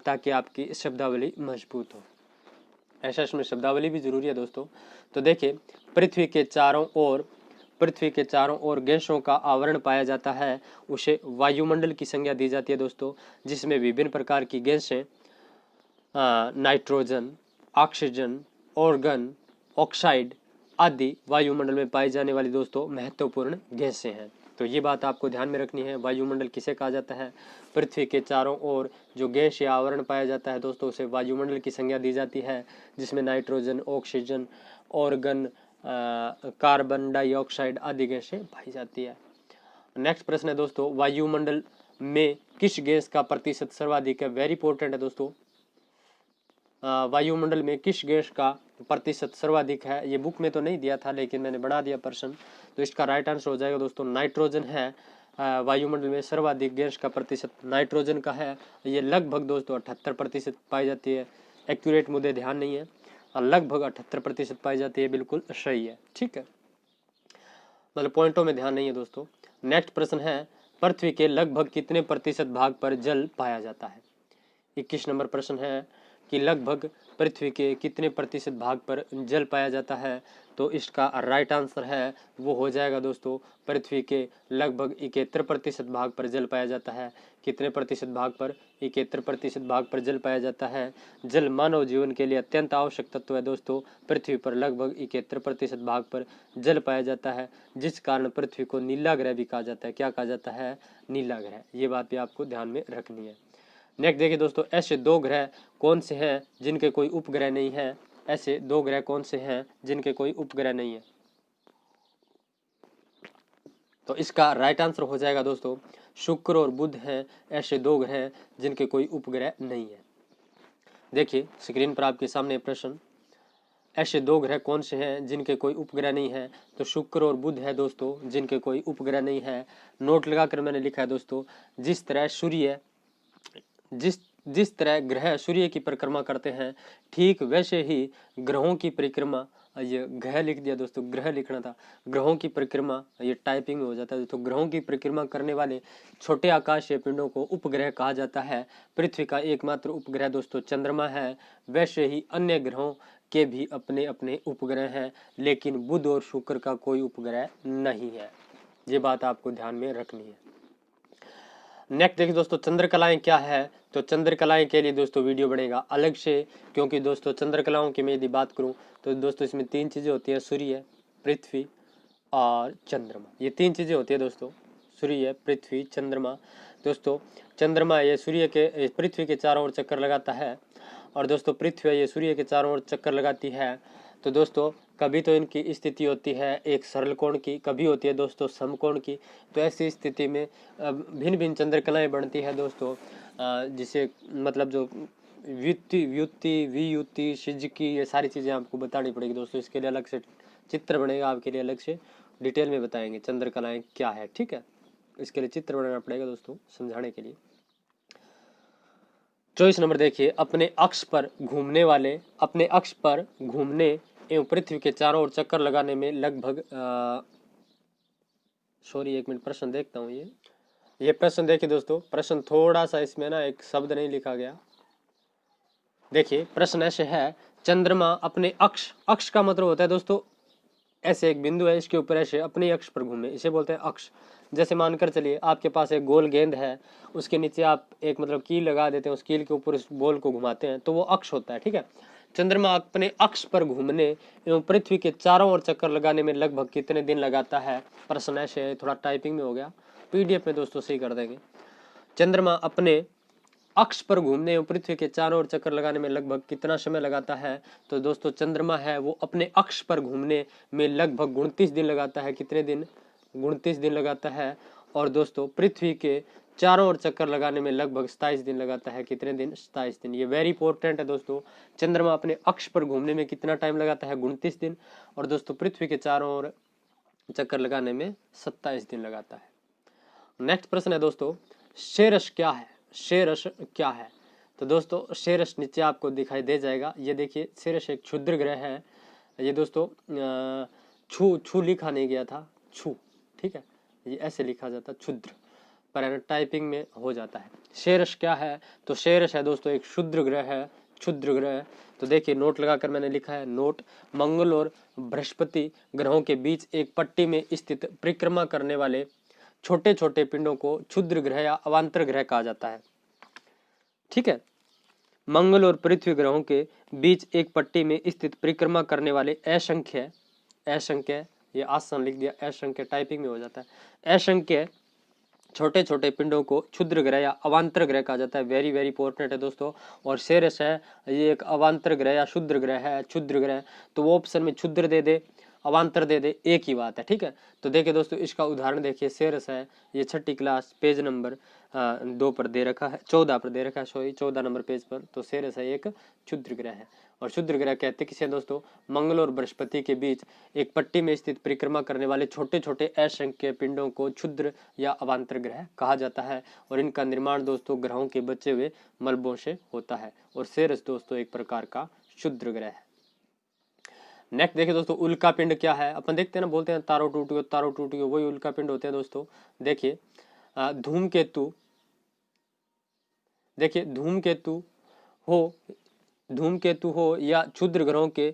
ताकि आपकी शब्दावली मजबूत हो। ऐसा इसमें शब्दावली भी जरूरी है दोस्तों। तो देखिए, पृथ्वी के चारों ओर गैसों का आवरण पाया जाता है, उसे वायुमंडल की संज्ञा दी जाती है दोस्तों, जिसमें विभिन्न प्रकार की गैसें नाइट्रोजन, ऑक्सीजन, ऑर्गन, ऑक्साइड आदि वायुमंडल में पाई जाने वाली दोस्तों महत्वपूर्ण गैसें हैं। तो ये बात आपको ध्यान में रखनी है। वायुमंडल किसे कहा जाता है? पृथ्वी के चारों ओर जो गैस या आवरण पाया जाता है दोस्तों, उसे वायुमंडल की संज्ञा दी जाती है, जिसमें nitrogen, oxygen, organ, carbon dioxide आदि गैसें पाई जाती है। नेक्स्ट प्रश्न है दोस्तों, वायुमंडल में किस गैस का प्रतिशत सर्वाधिक है? वेरी इंपॉर्टेंट है दोस्तों। वायुमंडल में किस गैस का प्रतिशत सर्वाधिक है? ये बुक में तो नहीं दिया था, लेकिन मैंने बढ़ा दिया प्रश्न। तो इसका राइट आंसर हो जाएगा दोस्तों नाइट्रोजन है। वायुमंडल में सर्वाधिक गैस का प्रतिशत नाइट्रोजन का है। ये लगभग दोस्तों 78% पाई जाती है। एक्यूरेट मुझे ध्यान नहीं है, लगभग 78% पाई जाती है। बिल्कुल सही है, ठीक है, मतलब पॉइंटों में ध्यान नहीं है दोस्तों। नेक्स्ट प्रश्न है, पृथ्वी के लगभग कितने प्रतिशत भाग पर जल पाया जाता है? 21 नंबर प्रश्न है कि लगभग पृथ्वी के कितने प्रतिशत भाग पर जल पाया जाता है? तो इसका राइट आंसर है वो हो जाएगा दोस्तों पृथ्वी के लगभग 71% भाग पर जल पाया जाता है। कितने प्रतिशत भाग पर? 71% भाग पर जल पाया जाता है। जल मानव जीवन के लिए अत्यंत आवश्यक तत्व है दोस्तों। पृथ्वी पर लगभग 71% भाग पर जल पाया जाता है, जिस कारण पृथ्वी को नीला ग्रह भी कहा जाता है। क्या कहा जाता है? नीला ग्रह। ये बात भी आपको ध्यान में रखनी है। नेक्स्ट देखिए दोस्तों, ऐसे 2 ग्रह कौन से हैं जिनके कोई उपग्रह नहीं है? ऐसे 2 ग्रह कौन से हैं जिनके कोई उपग्रह नहीं है? तो इसका राइट आंसर हो जाएगा दोस्तों शुक्र और बुध हैं ऐसे 2 ग्रह जिनके कोई उपग्रह नहीं है। देखिए स्क्रीन पर आपके सामने प्रश्न, ऐसे 2 ग्रह कौन से हैं जिनके कोई उपग्रह नहीं है? तो शुक्र और बुध है दोस्तों जिनके कोई उपग्रह नहीं है। नोट लगाकर मैंने लिखा है दोस्तों, जिस तरह ग्रह सूर्य की परिक्रमा करते हैं, ठीक वैसे ही ग्रहों की परिक्रमा, ये ग्रह लिख दिया दोस्तों, ग्रह लिखना था, ग्रहों की परिक्रमा, ये टाइपिंग में हो जाता है। तो ग्रहों की परिक्रमा करने वाले छोटे आकाशीय पिंडों को उपग्रह कहा जाता है। पृथ्वी का एकमात्र उपग्रह दोस्तों चंद्रमा है। वैसे ही अन्य ग्रहों के भी अपने अपने उपग्रह हैं, लेकिन बुध और शुक्र का कोई उपग्रह नहीं है। ये बात आपको ध्यान में रखनी है। नेक्स्ट देखिए दोस्तों, चंद्रकलाएं क्या है? तो चंद्रकलाएं के लिए दोस्तों वीडियो बनेगा अलग से, क्योंकि दोस्तों चंद्रकलाओं की मैं यदि बात करूं तो दोस्तों इसमें 3 चीजें होती हैं, सूर्य, पृथ्वी और चंद्रमा। ये 3 चीजें होती है दोस्तों, सूर्य, पृथ्वी, चंद्रमा। दोस्तों चंद्रमा ये पृथ्वी के चारों ओर चक्कर लगाता है, और दोस्तों पृथ्वी ये सूर्य के चारों ओर चक्कर लगाती है। तो दोस्तों कभी तो इनकी स्थिति होती है एक सरल कोण की, कभी होती है दोस्तों समकोण की। तो ऐसी स्थिति में भिन्न भिन्न चंद्रकलाएं बनती है दोस्तों, जिसे मतलब जो व्युत्ति, वियुति, सिजकी, ये सारी चीज़ें आपको बतानी पड़ेगी दोस्तों। इसके लिए अलग से चित्र बनेगा, आपके लिए अलग से डिटेल में बताएंगे चंद्रकलाएं क्या है, ठीक है। इसके लिए चित्र बनाना पड़ेगा दोस्तों समझाने के लिए। 24 नंबर देखिए, अपने अक्ष पर घूमने एवं पृथ्वी के चारों ओर चक्कर लगाने में लगभग एक मिनट प्रश्न देखता हूँ। ये प्रश्न देखिए दोस्तों, प्रश्न थोड़ा सा इसमें ना एक शब्द नहीं लिखा गया। देखिए प्रश्न ऐसे है, चंद्रमा अपने अक्ष का मतलब होता है दोस्तों ऐसे एक बिंदु है, इसके ऊपर ऐसे अपने अक्ष पर घूमे, इसे बोलते हैं अक्ष। जैसे मानकर चलिए आपके पास एक गोल गेंद है, उसके नीचे आप एक मतलब कील लगा देते हैं, उस कील के ऊपर उस बॉल को घुमाते हैं, तो वो अक्ष होता है, ठीक है। चंद्रमा अपने अक्ष पर घूमने एवं पृथ्वी के चारों ओर चक्कर लगाने में लगभग कितने दिन लगाता है? प्रश्न ऐसे थोड़ा टाइपिंग में हो गया, पीडीएफ में दोस्तों सही कर देंगे। चंद्रमा अपने अक्ष पर घूमने एवं पृथ्वी के चारों ओर चक्कर लगाने में लगभग कितना समय लगाता है? तो दोस्तों चंद्रमा है वो अपने अक्ष पर घूमने में लगभग 29 दिन लगाता है। कितने दिन? 29 दिन लगाता है। और दोस्तों पृथ्वी के चारों ओर चक्कर लगाने में लगभग 27 दिन लगाता है। कितने दिन? 27 दिन। ये वेरी इंपॉर्टेंट है दोस्तों, चंद्रमा अपने अक्ष पर घूमने में कितना टाइम लगाता है? 29 दिन। और दोस्तों पृथ्वी के चारों ओर चक्कर लगाने में 27 दिन लगाता है। नेक्स्ट प्रश्न है दोस्तों, सेरस क्या है? सेरस क्या है? तो दोस्तों सेरस नीचे आपको दिखाई दे जाएगा, ये देखिए सेरस एक क्षुद्र ग्रह है ये दोस्तों छू छू लिखा नहीं गया था, छू, ठीक है, ये ऐसे लिखा जाता क्षुद्र, पर टाइपिंग में हो जाता है। शेरस क्या है, तो शेरस है दोस्तों एक क्षुद्र ग्रह है, क्षुद्र ग्रह है। तो देखिए नोट लगाकर मैंने लिखा है, नोट, मंगल और बृहस्पति ग्रहों के बीच एक पट्टी में स्थित परिक्रमा करने वाले छोटे छोटे पिंडों को क्षुद्र ग्रह या अवांतर ग्रह कहा जाता है, ठीक है। मंगल और पृथ्वी ग्रहों के बीच एक पट्टी में स्थित परिक्रमा करने वाले असंख्य, असंख्य, ये आसन लिख दिया, असंख्य टाइपिंग में हो जाता है, असंख्य छोटे छोटे पिंडों को क्षुद्र ग्रह या अवांतर ग्रह कहा जाता है। वेरी वेरी इंपॉर्टेंट है दोस्तों। और सेरस है, ये एक अवांतर ग्रह या क्षुद्र ग्रह है, क्षुद्र ग्रह, तो वो ऑप्शन में क्षुद्र दे दे, अवांतर दे दे, एक ही बात है, ठीक है। तो देखिए दोस्तों इसका उदाहरण देखिए, सेरस है, ये 6ठी क्लास पेज नंबर 2 पर दे रखा है, 14 पर दे रखा है, सॉरी 14 नंबर पेज पर। तो सेरस है एक क्षुद्र ग्रह है। और क्षुद्र ग्रह कहते किसे दोस्तों, मंगल और बृहस्पति के बीच एक पट्टी में स्थित परिक्रमा करने वाले छोटे छोटे असंख्य पिंडों को क्षुद्र या अवांतर ग्रह कहा जाता है। और इनका निर्माण दोस्तों ग्रहों के बचे हुए मलबों से होता है। और सेरस दोस्तों एक प्रकार का क्षुद्र ग्रह है। नेक्स्ट देखिए दोस्तों, उल्का पिंड क्या है। अपन देखते हैं ना, बोलते हैं तारों टूट गयो, तारों टूट गयो, वही उल्का पिंड होते हैं दोस्तों। देखिए धूमकेतु, देखिए धूमकेतु हो या क्षुद्र ग्रहों के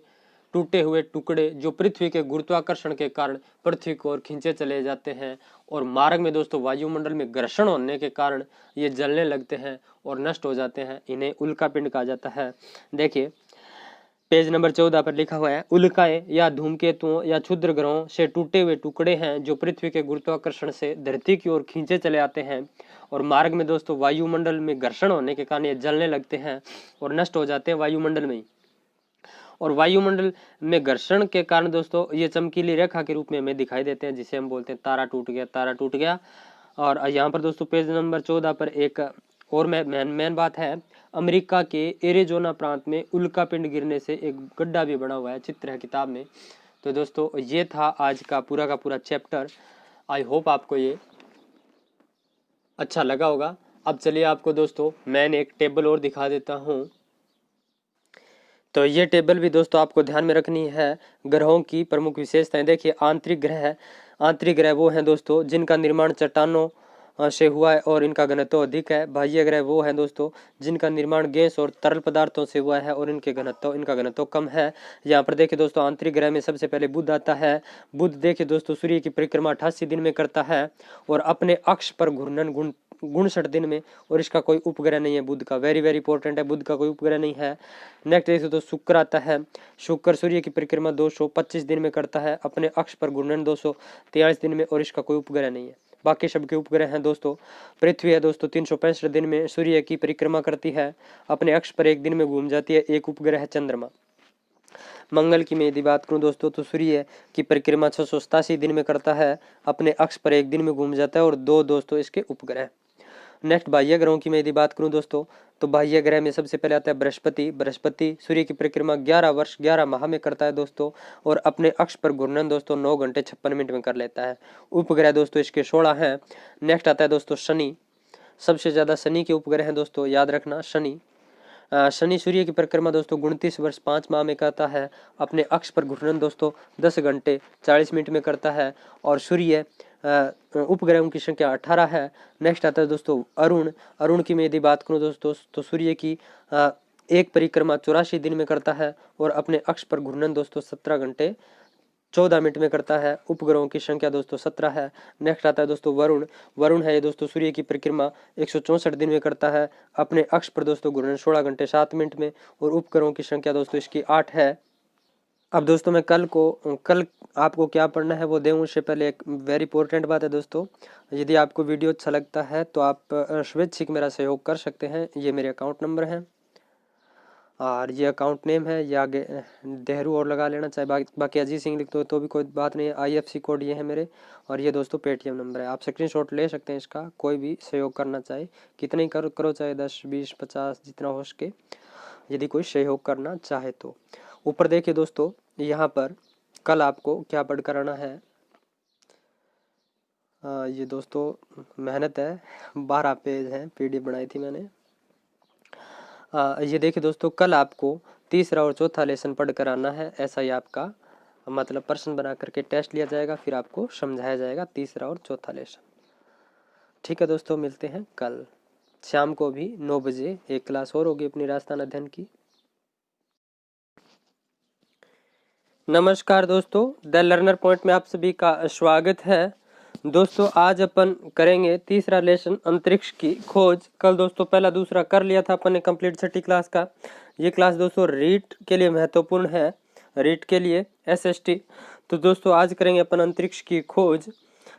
टूटे हुए टुकड़े जो पृथ्वी के गुरुत्वाकर्षण के कारण पृथ्वी को ओर खींचे चले जाते हैं और मार्ग में दोस्तों वायुमंडल में घर्षण होने के कारण ये जलने लगते हैं और नष्ट हो जाते हैं, इन्हें उल्का पिंड कहा जाता है। देखिए पेज नंबर 14 पर लिखा हुआ है, उल्काएं या धूमकेतुओं या क्षुद्र ग्रहों से टूटे हुए टुकड़े हैं जो पृथ्वी के गुरुत्वाकर्षण से धरती की ओर खींचे चले आते हैं और मार्ग में दोस्तों वायुमंडल में घर्षण होने के कारण ये जलने लगते हैं और नष्ट हो जाते हैं वायुमंडल में ही। और वायुमंडल में घर्षण के कारण दोस्तों ये चमकीली रेखा के रूप में हमें दिखाई देते हैं, जिसे हम बोलते हैं तारा टूट गया, तारा टूट गया। और यहाँ पर दोस्तों पेज नंबर 14 पर एक और मेन बात है, अमेरिका के एरिजोना प्रांत में उल्का पिंड गिरने से एक गड्ढा भी बना हुआ है, चित्र है किताब में। तो दोस्तों ये था आज का पूरा चैप्टर। आई होप आपको ये अच्छा लगा होगा। अब चलिए आपको दोस्तों मैंने एक टेबल और दिखा देता हूँ। तो ये टेबल भी दोस्तों आपको ध्यान में रखनी है, ग्रहों की प्रमुख विशेषताएं। देखिए आंतरिक ग्रह वो हैं दोस्तों जिनका निर्माण चट्टानों से हुआ है और इनका घनत्व अधिक है। बाह्य ग्रह वो हैं दोस्तों जिनका निर्माण गैस और तरल पदार्थों से हुआ है और इनका घनत्व कम है। यहाँ पर देखिए दोस्तों आंतरिक ग्रह में सबसे पहले बुध आता है। बुध देखिए दोस्तों सूर्य की परिक्रमा 88 दिन में करता है और अपने अक्ष पर घूर्णन 59 दिन में, और इसका कोई उपग्रह नहीं है बुध का। वेरी वेरी इंपॉर्टेंट है, बुध का कोई उपग्रह नहीं है। नेक्स्ट देखिए तो शुक्र आता है। शुक्र सूर्य की परिक्रमा 225 दिन में करता है, अपने अक्ष पर घूर्णन 243 दिन में, और इसका कोई उपग्रह नहीं है। बाकी सबके उपग्रह हैं दोस्तों। पृथ्वी है दोस्तों 365 दिन में सूर्य की परिक्रमा करती है, अपने अक्ष पर 1 दिन में घूम जाती है। एक उपग्रह है चंद्रमा। मंगल की मैं यदि बात करूं दोस्तों तो सूर्य की परिक्रमा 687 दिन में करता है, अपने अक्ष पर 1 दिन में घूम जाता है, और 2 दोस्तों इसके उपग्रह। नेक्स्ट बाह्य ग्रहों की मैं यदि बात करूं दोस्तों तो बाह्य ग्रह में सबसे पहले आता है बृहस्पति। बृहस्पति सूर्य की परिक्रमा 11 वर्ष 11 माह में करता है दोस्तों, और अपने अक्ष पर घूर्णन दोस्तों 9 घंटे 56 मिनट में कर लेता है। उपग्रह दोस्तों इसके 16 हैं। नेक्स्ट आता है दोस्तों शनि। सबसे ज्यादा शनि के उपग्रह हैं दोस्तों, याद रखना शनि। शनि सूर्य की परिक्रमा दोस्तों 29 वर्ष 5 माह में करता है, अपने अक्ष पर घूर्णन दोस्तों 10 घंटे 40 मिनट में करता है, और सूर्य उपग्रहों की संख्या 18 है। नेक्स्ट आता है दोस्तों अरुण। अरुण की मैं यदि बात करूं दोस्तों तो सूर्य की एक परिक्रमा 84 दिन में करता है, और अपने अक्ष पर घूर्णन दोस्तों 17 घंटे 14 मिनट में करता है। उपग्रहों की संख्या दोस्तों 17 है। नेक्स्ट आता है दोस्तों वरुण। वरुण है ये दोस्तों सूर्य की परिक्रमा 164 दिन में करता है, अपने अक्ष पर दोस्तों घूर्णन 16 घंटे 7 मिनट में, और उपग्रहों की संख्या दोस्तों इसकी 8 है। अब दोस्तों मैं कल आपको क्या पढ़ना है वो दें उससे पहले एक वेरी इंपॉर्टेंट बात है दोस्तों, यदि आपको वीडियो अच्छा लगता है तो आप स्वैच्छिक मेरा सहयोग कर सकते हैं। ये मेरे अकाउंट नंबर है और ये अकाउंट नेम है, या आगे देहरू और लगा लेना, चाहे बाकी अजीत सिंह लिख दो तो भी कोई बात नहीं है। IFC कोड ये है मेरे, और ये दोस्तों पेटीएम नंबर है। आप स्क्रीनशॉट ले सकते हैं इसका, कोई भी सहयोग करना चाहे कितना ही करो, चाहे 10 20 50 जितना हो सके, यदि कोई सहयोग करना चाहे तो। ऊपर देखिए दोस्तों यहाँ पर कल आपको क्या पढ़ कर आना है। ये दोस्तों मेहनत है, 12 पेज है, PDF बनाई थी मैंने। ये देखिए दोस्तों कल आपको तीसरा और चौथा लेसन पढ़ कर आना है, ऐसा ही आपका मतलब प्रश्न बना करके टेस्ट लिया जाएगा, फिर आपको समझाया जाएगा तीसरा और चौथा लेसन। ठीक है दोस्तों, मिलते हैं कल शाम को भी 9 बजे एक क्लास और होगी अपनी राजस्थान अध्ययन की। नमस्कार दोस्तों, द लर्नर पॉइंट में आप सभी का स्वागत है। दोस्तों आज अपन करेंगे तीसरा लेसन अंतरिक्ष की खोज। कल दोस्तों पहला दूसरा कर लिया था अपन ने कंप्लीट छठी क्लास का। ये क्लास दोस्तों रीट के लिए महत्वपूर्ण है, रीट के लिए SST। तो दोस्तों आज करेंगे अपन अंतरिक्ष की खोज।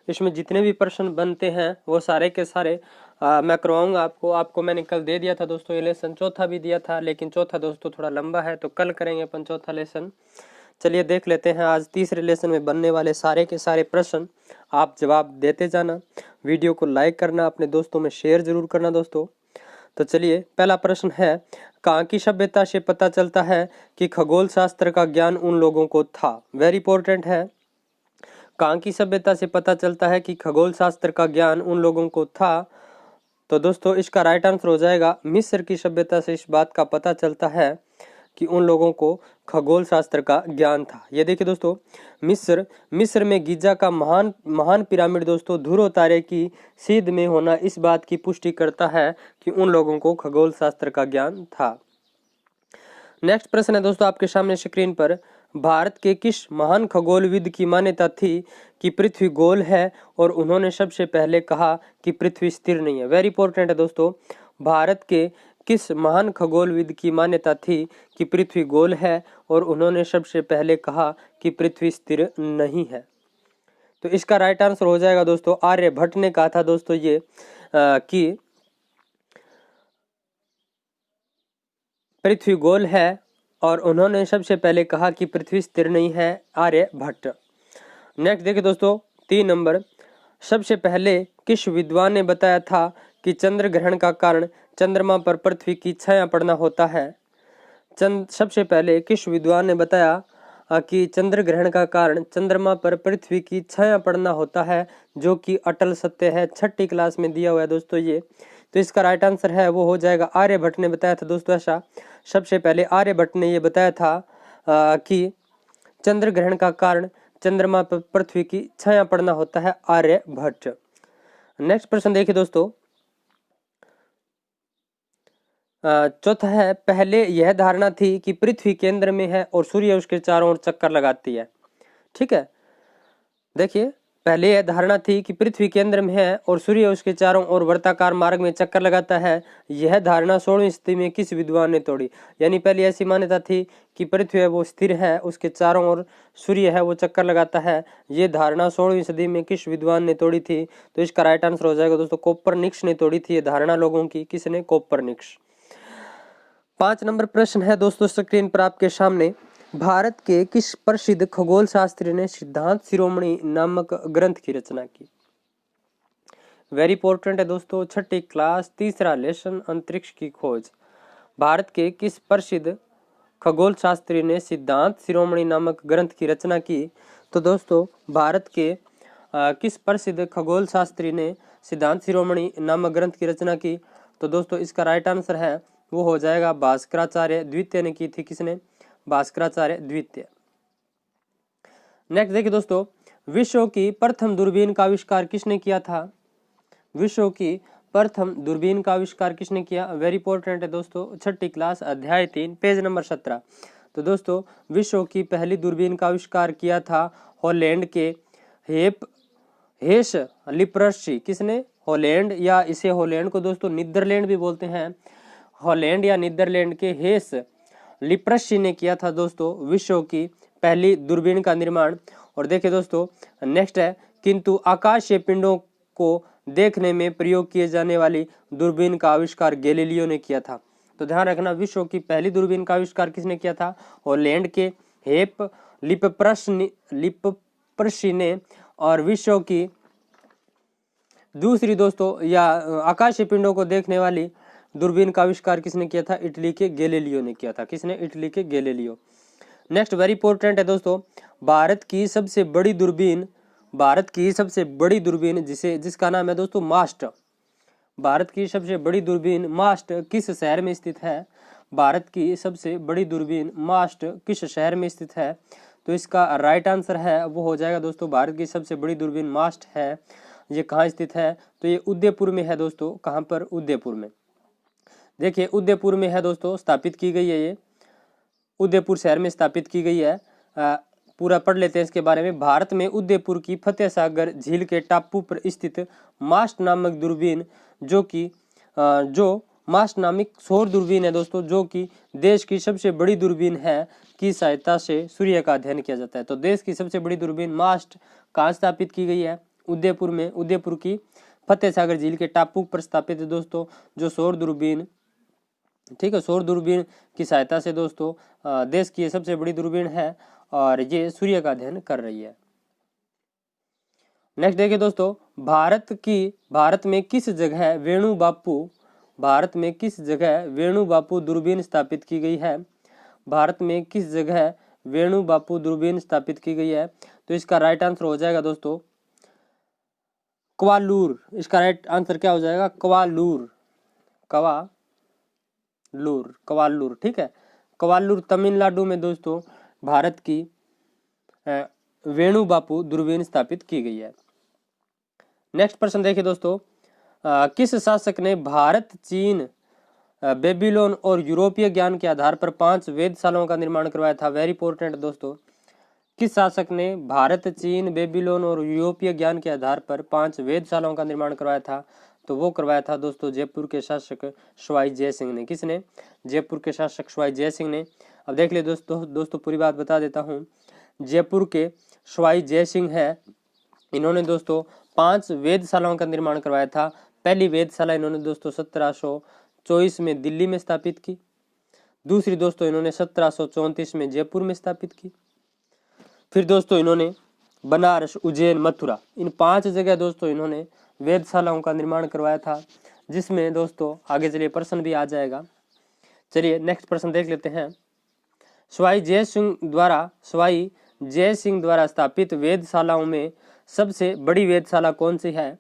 इसमें जितने भी प्रश्न बनते हैं वो सारे के सारे मैं करवाऊंगा आपको मैंने कल दे दिया था दोस्तों, ये लेसन चौथा भी दिया था, लेकिन चौथा दोस्तों थोड़ा लंबा है तो कल करेंगे अपन चौथा लेसन। चलिए देख लेते हैं आज तीसरे लेसन में बनने वाले सारे के सारे प्रश्न। आप जवाब देते जाना, वीडियो को लाइक करना, अपने दोस्तों में शेयर जरूर करना दोस्तों। तो चलिए पहला प्रश्न है, कहाँ की सभ्यता से पता चलता है कि खगोल शास्त्र का ज्ञान उन लोगों को था। वेरी इंपॉर्टेंट है, कहाँ की सभ्यता से पता चलता है कि खगोल शास्त्र का ज्ञान उन लोगों को था। तो दोस्तों इसका राइट आंसर हो जाएगा मिस्र की सभ्यता से इस बात का पता चलता है कि उन लोगों को खगोल शास्त्र का ज्ञान था। ये देखिए दोस्तों, मिस्र में गिजा का महान पिरामिड दोस्तों ध्रुव तारे की सीध में होना इस बात की पुष्टि करता है कि उन लोगों को खगोल शास्त्र का ज्ञान था। नेक्स्ट प्रश्न है दोस्तों आपके सामने स्क्रीन पर, भारत के किस महान खगोलविद की मान्यता थी कि पृथ्वी गोल है और उन्होंने सबसे पहले कहा कि पृथ्वी स्थिर नहीं है। वेरी इंपॉर्टेंट है दोस्तों, भारत के किस महान खगोलविद की मान्यता थी कि पृथ्वी गोल है और उन्होंने सबसे पहले कहा कि पृथ्वी स्थिर नहीं है। तो इसका राइट आंसर हो जाएगा दोस्तों आर्यभट्ट ने कहा था दोस्तों ये कि पृथ्वी गोल है और उन्होंने सबसे पहले कहा कि पृथ्वी स्थिर नहीं है, आर्यभट्ट। नेक्स्ट देखिए दोस्तों 3 नंबर, सबसे पहले किस विद्वान ने बताया था कि चंद्र ग्रहण का कारण चंद्रमा पर पृथ्वी की छाया पड़ना होता है। सबसे पहले किस विद्वान ने बताया कि चंद्र ग्रहण का कारण चंद्रमा पर पृथ्वी की छाया पड़ना होता है, जो कि अटल सत्य है, छठी क्लास में दिया हुआ है दोस्तों ये। तो इसका राइट आंसर है वो हो जाएगा आर्यभट्ट ने बताया था दोस्तों ऐसा। सबसे पहले आर्यभट्ट ने ये बताया था कि चंद्र ग्रहण का कारण चंद्रमा पर पृथ्वी की छाया पड़ना होता है, आर्यभट्ट। नेक्स्ट प्रश्न देखिए दोस्तों, चौथा है, पहले यह धारणा थी कि पृथ्वी केंद्र में है और सूर्य उसके चारों ओर चक्कर लगाती है। ठीक है, देखिए पहले यह धारणा थी कि पृथ्वी केंद्र में है और सूर्य उसके चारों ओर वर्ताकार मार्ग में चक्कर लगाता है। यह धारणा 16वीं सदी में किस विद्वान ने तोड़ी। यानी पहले ऐसी मान्यता थी कि पृथ्वी है वो स्थिर है, उसके चारों ओर सूर्य है वो चक्कर लगाता है। ये धारणा 16वीं सदी में किस विद्वान ने तोड़ी थी। तो इसका राइट आंसर हो जाएगा दोस्तों कोपरनिकस ने तोड़ी थी ये धारणा लोगों की। किसने? कोपरनिकस। 5 नंबर प्रश्न है दोस्तों स्क्रीन पर आपके सामने, भारत के किस प्रसिद्ध खगोल शास्त्री ने सिद्धांत शिरोमणि नामक ग्रंथ की रचना की। वेरी इंपॉर्टेंट है दोस्तों, छठी क्लास तीसरा लेसन अंतरिक्ष की खोज। भारत के किस प्रसिद्ध खगोल शास्त्री ने सिद्धांत शिरोमणि नामक ग्रंथ की रचना की। तो दोस्तों भारत के किस प्रसिद्ध खगोल शास्त्री ने सिद्धांत शिरोमणि नामक ग्रंथ की रचना की। तो दोस्तों इसका राइट आंसर है वो हो जाएगा भास्कराचार्य द्वितीय ने की थी। किसने? भास्कराचार्य द्वितीय। नेक्स्ट देखिए दोस्तों, विश्व की प्रथम दूरबीन का आविष्कार किसने किया था। विश्व की प्रथम दूरबीन का आविष्कार किसने किया। वेरी इंपॉर्टेंट है दोस्तों, छठी क्लास अध्याय 3 पेज नंबर 17। तो दोस्तों विश्व की पहली दूरबीन का आविष्कार किया था हॉलैंड के हेस लिप्रस्ची। किसने? हॉलैंड, या इसे हॉलैंड को दोस्तों नीदरलैंड भी बोलते हैं। हॉलैंड या नीदरलैंड के हेस लिप्रस्ची ने किया था दोस्तों विश्व की पहली दूरबीन का निर्माण। और देखिए दोस्तों नेक्स्ट है, किंतु आकाशीय पिंडों को देखने में प्रयोग किए जाने वाली दूरबीन का आविष्कार गैलीलियो ने किया था। तो ध्यान रखना, विश्व की पहली दूरबीन का आविष्कार किसने किया था। हॉलैंड के हेप लिप्रस्ची ने। और विश्व की दूसरी दोस्तों या आकाशीय पिंडों को देखने वाली दूरबीन का आविष्कार किसने किया था। इटली के गैलीलियो ने किया था। किसने? इटली के गैलीलियो। नेक्स्ट वेरी इंपॉर्टेंट है दोस्तों, भारत की सबसे बड़ी दूरबीन जिसका नाम है दोस्तों मास्ट। भारत की सबसे बड़ी दूरबीन मास्ट किस शहर में स्थित है। भारत की सबसे बड़ी दूरबीन मास्ट किस शहर में स्थित है? तो इसका राइट आंसर है वो हो जाएगा दोस्तों, भारत की सबसे बड़ी दूरबीन मास्ट है, ये कहाँ स्थित है? तो ये उदयपुर में है दोस्तों। कहाँ पर? उदयपुर में। देखिए उदयपुर में है दोस्तों, स्थापित की गई है, ये उदयपुर शहर में स्थापित की गई है। पूरा पढ़ लेते हैं इसके बारे में। भारत में उदयपुर की फतेह सागर झील के टापू पर स्थित मास्ट नामक दूरबीन जो मास्ट नामक सौर दूरबीन है दोस्तों, जो कि देश की सबसे बड़ी दूरबीन है, की सहायता से सूर्य का अध्ययन किया जाता है। तो देश की सबसे बड़ी दूरबीन मास्ट कहाँ स्थापित की गई है? उदयपुर में। उदयपुर की फतेह सागर झील के टापू पर स्थापित है दोस्तों, जो सौर दूरबीन, ठीक है, सौर दूरबीन की सहायता से दोस्तों देश की सबसे बड़ी दूरबीन है और ये सूर्य का अध्ययन कर रही है। नेक्स्ट देखिए दोस्तों, भारत में किस जगह वेणु बापू दूरबीन स्थापित की गई है? भारत में किस जगह वेणु बापू दूरबीन स्थापित की गई है? तो इसका राइट आंसर हो जाएगा दोस्तों क्वालूर। इसका राइट आंसर क्या हो जाएगा? क्वालूर, ठीक है, क्वालूर तमिलनाडु में दोस्तों भारत की वेणु बापू दूरबीन स्थापित की गई है। नेक्स्ट प्रश्न देखिए दोस्तों, किस शासक ने भारत, चीन, बेबीलोन और यूरोपीय ज्ञान के आधार पर 5 वेधशालाओं का निर्माण करवाया था? वेरी इंपॉर्टेंट दोस्तों, किस शासक ने भारत, चीन, बेबीलोन और यूरोपीय ज्ञान के आधार पर 5 वेधशालाओं का निर्माण करवाया था? तो वो करवाया था दोस्तों जयपुर के शासक सवाई जय सिंह ने। किसने? जयपुर के शासक सवाई जय सिंह ने। अब देख ले दोस्तों पूरी बात बता देता हूँ। जयपुर के सवाई जय सिंह है, इन्होंने दोस्तों 5 वेधशालाओं का निर्माण करवाया था। पहली वेधशाला इन्होंने दोस्तों 1724 में दिल्ली में स्थापित की। दूसरी दोस्तों इन्होंने 1734 में जयपुर में स्थापित की। फिर दोस्तों इन्होंने बनारस, उज्जैन, मथुरा, इन 5 जगह दोस्तों इन्होंने वेधशालाओं का निर्माण करवाया था, जिसमें दोस्तों आगे चलिए प्रश्न भी आ जाएगा। चलिए नेक्स्ट प्रश्न देख लेते हैं। सवाई जय सिंह द्वारा स्थापित वेधशालाओं में सबसे बड़ी वेधशाला कौन सी है?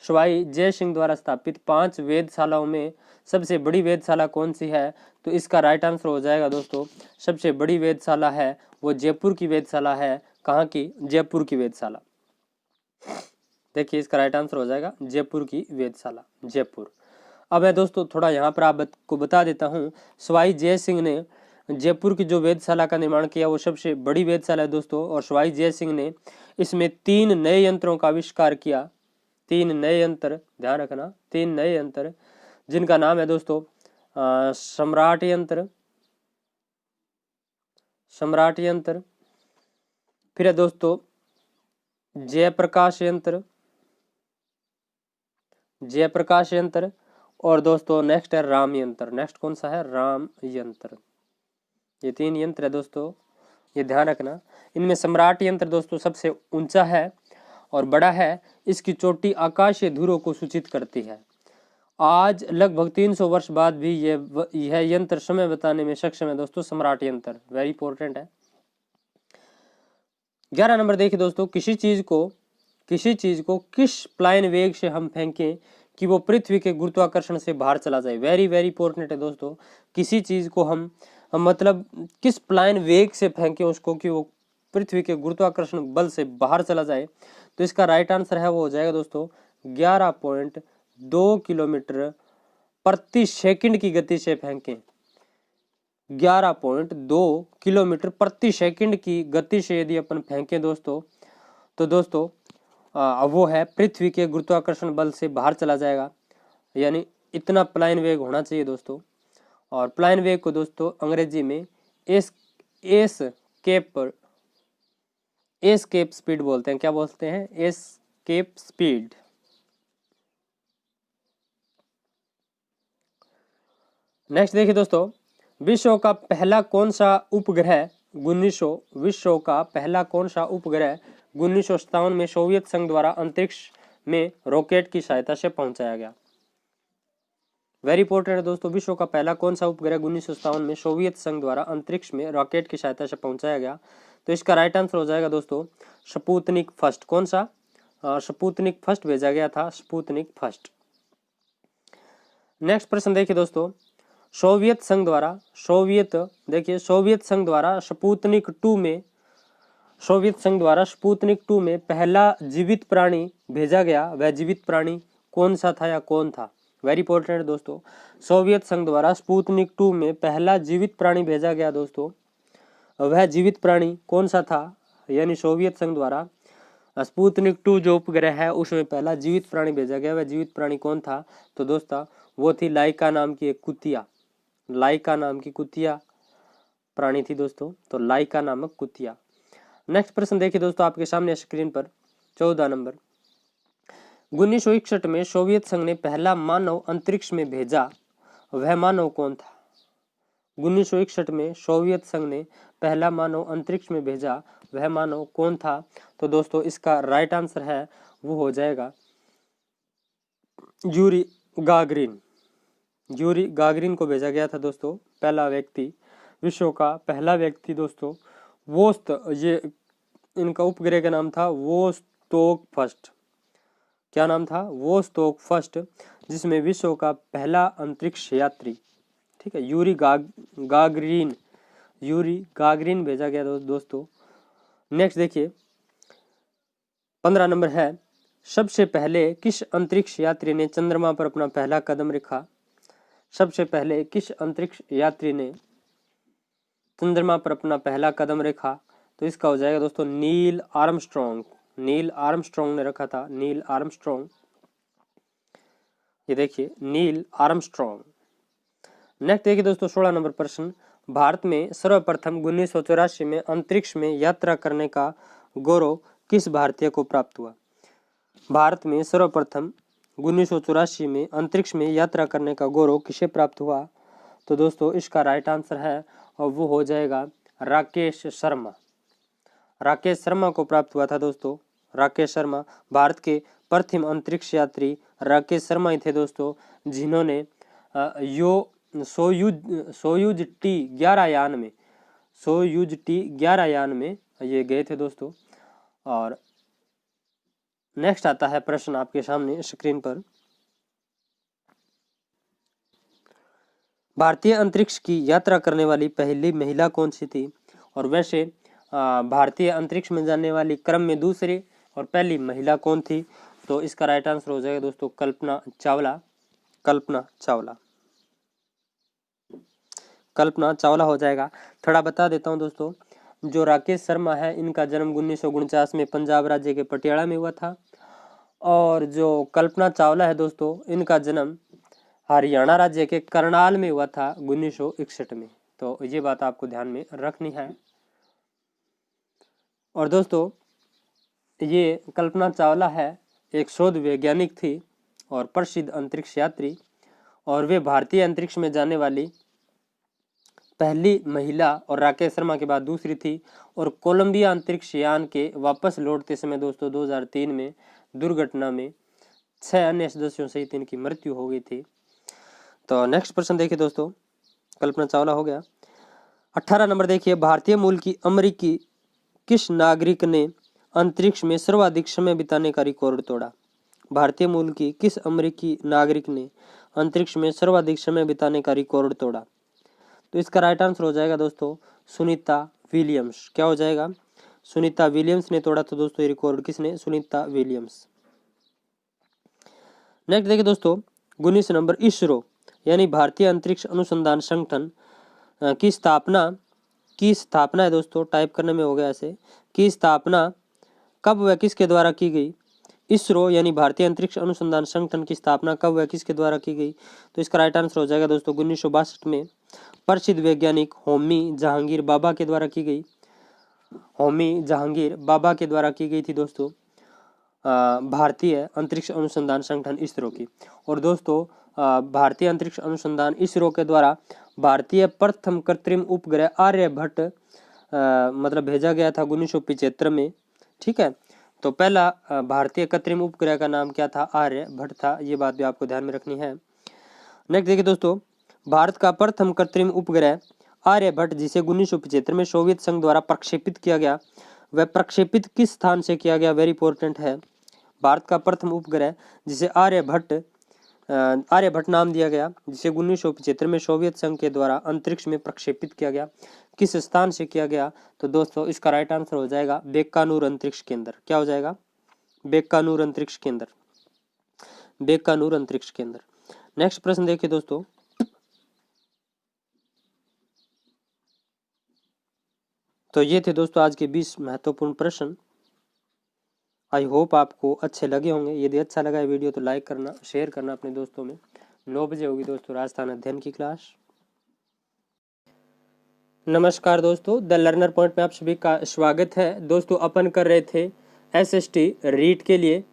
सवाई जय सिंह द्वारा स्थापित 5 वेधशालाओं में सबसे बड़ी वेधशाला कौन सी है? तो इसका राइट आंसर हो जाएगा दोस्तों, सबसे बड़ी वेधशाला है वो जयपुर की वेधशाला है। कहाँ की? जयपुर की वेधशाला। देखिए इसका राइट आंसर हो जाएगा जयपुर की वेधशाला, जयपुर। अब मैं दोस्तों थोड़ा यहाँ पर आपको बता देता हूँ, सवाई जय सिंह ने जयपुर की जो वेधशाला का निर्माण किया वो सबसे बड़ी वेधशाला है दोस्तों, और सवाई जय सिंह ने इसमें 3 नए यंत्रों का आविष्कार किया। 3 नए यंत्र, ध्यान रखना, 3 नए यंत्र, जिनका नाम है दोस्तों सम्राट यंत्र, फिर है दोस्तों जयप्रकाश यंत्र, और दोस्तों नेक्स्ट है राम यंत्र। नेक्स्ट कौन सा है? राम यंत्र। ये 3 यंत्र है दोस्तों, ये ध्यान रखना। इनमें सम्राट यंत्र दोस्तों सबसे ऊंचा है और बड़ा है, इसकी चोटी आकाशीय धुरों को सूचित करती है। आज लगभग 300 वर्ष बाद भी यह यंत्र समय बताने में सक्षम है दोस्तों, सम्राट यंत्र। वेरी इंपॉर्टेंट है। 11 नंबर देखिए दोस्तों, किसी चीज को किस प्लाइन वेग से हम फेंकें कि वो पृथ्वी के गुरुत्वाकर्षण से बाहर चला जाए? वेरी इंपॉर्टेंट है दोस्तों। किसी चीज को हम मतलब किस प्लाइन वेग से फेंकें उसको कि वो पृथ्वी के गुरुत्वाकर्षण बल से बाहर चला जाए? तो इसका राइट आंसर है वो हो जाएगा दोस्तों 11.2 किलोमीटर प्रति सेकंड की गति से फेंकें। 11.2 किलोमीटर प्रति सेकंड की गति से यदि अपन फेंकें दोस्तों, तो दोस्तों वो है पृथ्वी के गुरुत्वाकर्षण बल से बाहर चला जाएगा। यानी इतना प्लाइन वेग होना चाहिए दोस्तों। और प्लाइन वेग को दोस्तों अंग्रेजी में एस्केप स्पीड बोलते हैं। क्या बोलते हैं? Escape speed. नेक्स्ट देखिए दोस्तों, विश्व का पहला कौन सा उपग्रह 1957 में सोवियत संघ द्वारा अंतरिक्ष में रॉकेट की सहायता से पहुंचाया गया? वेरी इंपॉर्टेंट है दोस्तों, विश्व का पहला कौन सा उपग्रह 1957 में सोवियत संघ द्वारा अंतरिक्ष में रॉकेट की सहायता से पहुंचाया गया? तो इसका राइट आंसर हो जाएगा दोस्तों स्पुतनिक फर्स्ट। कौन सा? स्पुतनिक फर्स्ट भेजा गया था, स्पुतनिक फर्स्ट। नेक्स्ट प्रश्न देखिए दोस्तों, सोवियत संघ द्वारा स्पुतनिक 2 में पहला जीवित प्राणी भेजा गया, वह जीवित प्राणी कौन सा था या कौन था? वेरी इंपॉर्टेंट है दोस्तों। सोवियत संघ द्वारा स्पुतनिक 2 में पहला जीवित प्राणी भेजा गया दोस्तों, वह जीवित प्राणी कौन सा था? यानी सोवियत संघ द्वारा स्पुतनिक 2 जो उपग्रह है उसमें पहला जीवित प्राणी भेजा गया, वह जीवित प्राणी कौन था? तो दोस्तों वो थी लाइका नाम की एक कुतिया, लाइका नाम की कुतिया प्राणी थी दोस्तों, तो लाइका नामक कुतिया। नेक्स्ट प्रश्न देखिए दोस्तों आपके सामने स्क्रीन पर 14 नंबर। 1961 में सोवियत संघ ने पहला मानव अंतरिक्ष में भेजा, वह मानव कौन था? 1961 में सोवियत संघ ने पहला मानव अंतरिक्ष में भेजा, वह मानव कौन था? तो दोस्तों इसका राइट आंसर है वो हो जाएगा यूरी गागरिन। यूरी गागरिन को भेजा गया था दोस्तों, पहला व्यक्ति, विश्व का पहला व्यक्ति दोस्तों। ये इनका उपग्रह का नाम था वोस्तोक फर्स्ट। क्या नाम था? वोस्तोक फर्स्ट, जिसमें विश्व का पहला अंतरिक्ष यात्री, ठीक है, यूरी गागरिन भेजा गया दोस्तों। नेक्स्ट देखिए 15 नंबर है, सबसे पहले किस अंतरिक्ष यात्री ने चंद्रमा पर अपना पहला कदम रखा? सबसे पहले किस अंतरिक्ष यात्री ने चंद्रमा पर अपना पहला कदम रखा? तो इसका हो जाएगा दोस्तों नील आर्मस्ट्रॉन्ग। नील आर्मस्ट्रॉन्ग ने रखा था, नील आर्मस्ट्रॉन्ग। ये देखिए नील आर्मस्ट्रॉन्ग। नेक्स्ट देखिए दोस्तों 16 नंबर प्रश्न, भारत में सर्वप्रथम 1984 में अंतरिक्ष में यात्रा करने का गौरव किस भारतीय को प्राप्त हुआ? भारत में सर्वप्रथम 1984 में अंतरिक्ष में यात्रा करने का गौरव किसे प्राप्त हुआ? तो दोस्तों इसका राइट आंसर है और वो हो जाएगा राकेश शर्मा। राकेश शर्मा को प्राप्त हुआ था दोस्तों। राकेश शर्मा भारत के प्रथम अंतरिक्ष यात्री राकेश शर्मा ही थे दोस्तों, जिन्होंने सोयूज टी 11 यान में ये गए थे दोस्तों। और नेक्स्ट आता है प्रश्न आपके सामने स्क्रीन पर, भारतीय अंतरिक्ष की यात्रा करने वाली पहली महिला कौन सी थी? और वैसे भारतीय अंतरिक्ष में जाने वाली क्रम में दूसरी और पहली महिला कौन थी? तो इसका राइट आंसर हो जाएगा दोस्तों कल्पना चावला। कल्पना चावला हो जाएगा। थोड़ा बता देता हूं दोस्तों, जो राकेश शर्मा है इनका जन्म 1949 में पंजाब राज्य के पटियाला में हुआ था, और जो कल्पना चावला है दोस्तों इनका जन्म हरियाणा राज्य के करनाल में हुआ था 1961 में। तो ये बात आपको ध्यान में रखनी है। और दोस्तों ये कल्पना चावला है एक शोध वैज्ञानिक थी और प्रसिद्ध अंतरिक्ष यात्री, और वे भारतीय अंतरिक्ष में जाने वाली पहली महिला और राकेश शर्मा के बाद दूसरी थी। और कोलंबिया अंतरिक्ष यान के वापस लौटते समय दोस्तों 2003 में दुर्घटना में 6 अन्य सदस्यों सहित इनकी मृत्यु हो गई थी। तो नेक्स्ट प्रश्न देखिए दोस्तों, कल्पना चावला हो गया। 18 नंबर देखिए, भारतीय मूल की अमेरिकी किस नागरिक ने अंतरिक्ष में सर्वाधिक समय बिताने का रिकॉर्ड तोड़ा? भारतीय मूल की किस अमेरिकी नागरिक ने अंतरिक्ष में सर्वाधिक समय बिताने का रिकॉर्ड तोड़ा? तो इसका राइट आंसर हो जाएगा दोस्तों सुनीता विलियम्स। क्या हो जाएगा? सुनीता विलियम्स ने तोड़ा था दोस्तों ये रिकॉर्ड। किसने? सुनीता विलियम्स। नेक्स्ट देखिए दोस्तों 19 नंबर, इसरो यानी भारतीय अंतरिक्ष अनुसंधान संगठन की स्थापना है दोस्तों, टाइप करने में हो गया ऐसे, की स्थापना कब व किसके द्वारा की गई? इसरो यानी भारतीय अंतरिक्ष अनुसंधान संगठन की स्थापना कब व किसके द्वारा की गई? तो इसका राइट आंसर हो जाएगा दोस्तों 1962 में प्रसिद्ध वैज्ञानिक होमी जहांगीर बाबा के द्वारा की गई। होमी जहांगीर बाबा के द्वारा की गई थी दोस्तों भारतीय अंतरिक्ष अनुसंधान संगठन इसरो की। और दोस्तों भारतीय अंतरिक्ष अनुसंधान इसरो के द्वारा भारतीय प्रथम कृत्रिम उपग्रह आर्यभट्ट मतलब भेजा गया था 1975 में, ठीक है। तो पहला भारतीय कृत्रिम उपग्रह का नाम क्या था? आर्यभट्ट था। ये बात भी आपको ध्यान में रखनी है। नेक्स्ट देखिए दोस्तों, भारत का प्रथम कृत्रिम उपग्रह आर्यभट्ट जिसे 1975 में सोवियत संघ द्वारा प्रक्षेपित किया गया, वह प्रक्षेपित किस स्थान से किया गया? वेरी इंपॉर्टेंट है। भारत का प्रथम उपग्रह जिसे आर्यभट्ट आर्यभट्ट नाम दिया गया, जिसे 1975 में सोवियत संघ के द्वारा अंतरिक्ष में प्रक्षेपित किया गया। किस स्थान से किया गया? तो दोस्तों इसका राइट आंसर हो जाएगा बेकानूर अंतरिक्ष केंद्र। क्या हो जाएगा? बेकानूर अंतरिक्ष केंद्र, बेकानूर अंतरिक्ष केंद्र। नेक्स्ट प्रश्न देखिए दोस्तों, तो ये थे दोस्तों आज के 20 महत्वपूर्ण प्रश्न। आई होप आपको अच्छे लगे होंगे। यदि अच्छा लगा है वीडियो तो लाइक करना, शेयर करना अपने दोस्तों में। 9 बजे होगी दोस्तों राजस्थान अध्ययन की क्लास। नमस्कार दोस्तों, द लर्नर पॉइंट में आप सभी का स्वागत है। दोस्तों अपन कर रहे थे एसएसटी रीट के लिए,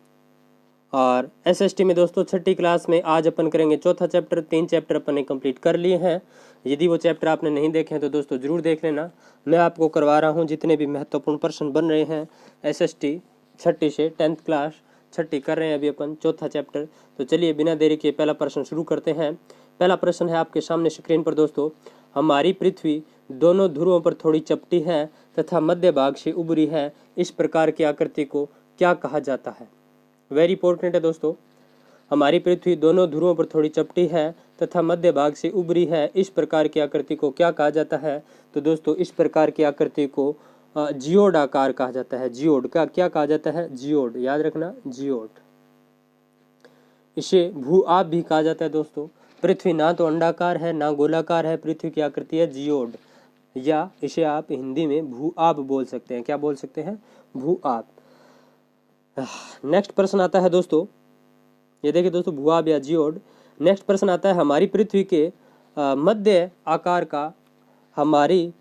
और एसएसटी में दोस्तों 6ठी क्लास में आज अपन करेंगे चौथा चैप्टर। 3 चैप्टर अपन ने कंप्लीट कर लिए हैं। यदि वो चैप्टर आपने नहीं देखे हैं तो दोस्तों जरूर देख लेना। मैं आपको करवा रहा हूँ जितने भी महत्वपूर्ण प्रश्न बन रहे हैं एसएसटी 6ठी से 10th क्लास। 6ठी कर रहे हैं अभी अपन, चौथा चैप्टर। तो चलिए बिना देरी के पहला प्रश्न शुरू करते हैं। पहला प्रश्न है आपके सामने स्क्रीन पर दोस्तों, हमारी पृथ्वी दोनों ध्रुवों पर थोड़ी चपटी है तथा मध्य भाग से उभरी है, इस प्रकार की आकृति को क्या कहा जाता है? वेरी इंपॉर्टेंट है दोस्तों। हमारी पृथ्वी दोनों ध्रुवों पर थोड़ी चपटी है तथा मध्य भाग से उभरी है, इस प्रकार की आकृति को क्या कहा जाता है? तो दोस्तों इस प्रकार की आकृति को जियोड आकार कहा जाता है। जियोड का क्या कहा जाता है? जियोड, याद रखना, जियोड। इसे भू आप भी कहा जाता है दोस्तों। पृथ्वी ना तो अंडाकार है ना गोलाकार है, पृथ्वी की आकृति है जियोड, या इसे आप हिंदी में भू आप बोल सकते हैं। क्या बोल सकते हैं? भू आप। नेक्स्ट प्रश्न आता है दोस्तों, ये देखिए दोस्तों, भू आप या जियोड। नेक्स्ट प्रश्न आता है, हमारी पृथ्वी के मध्य आकार का, हमारी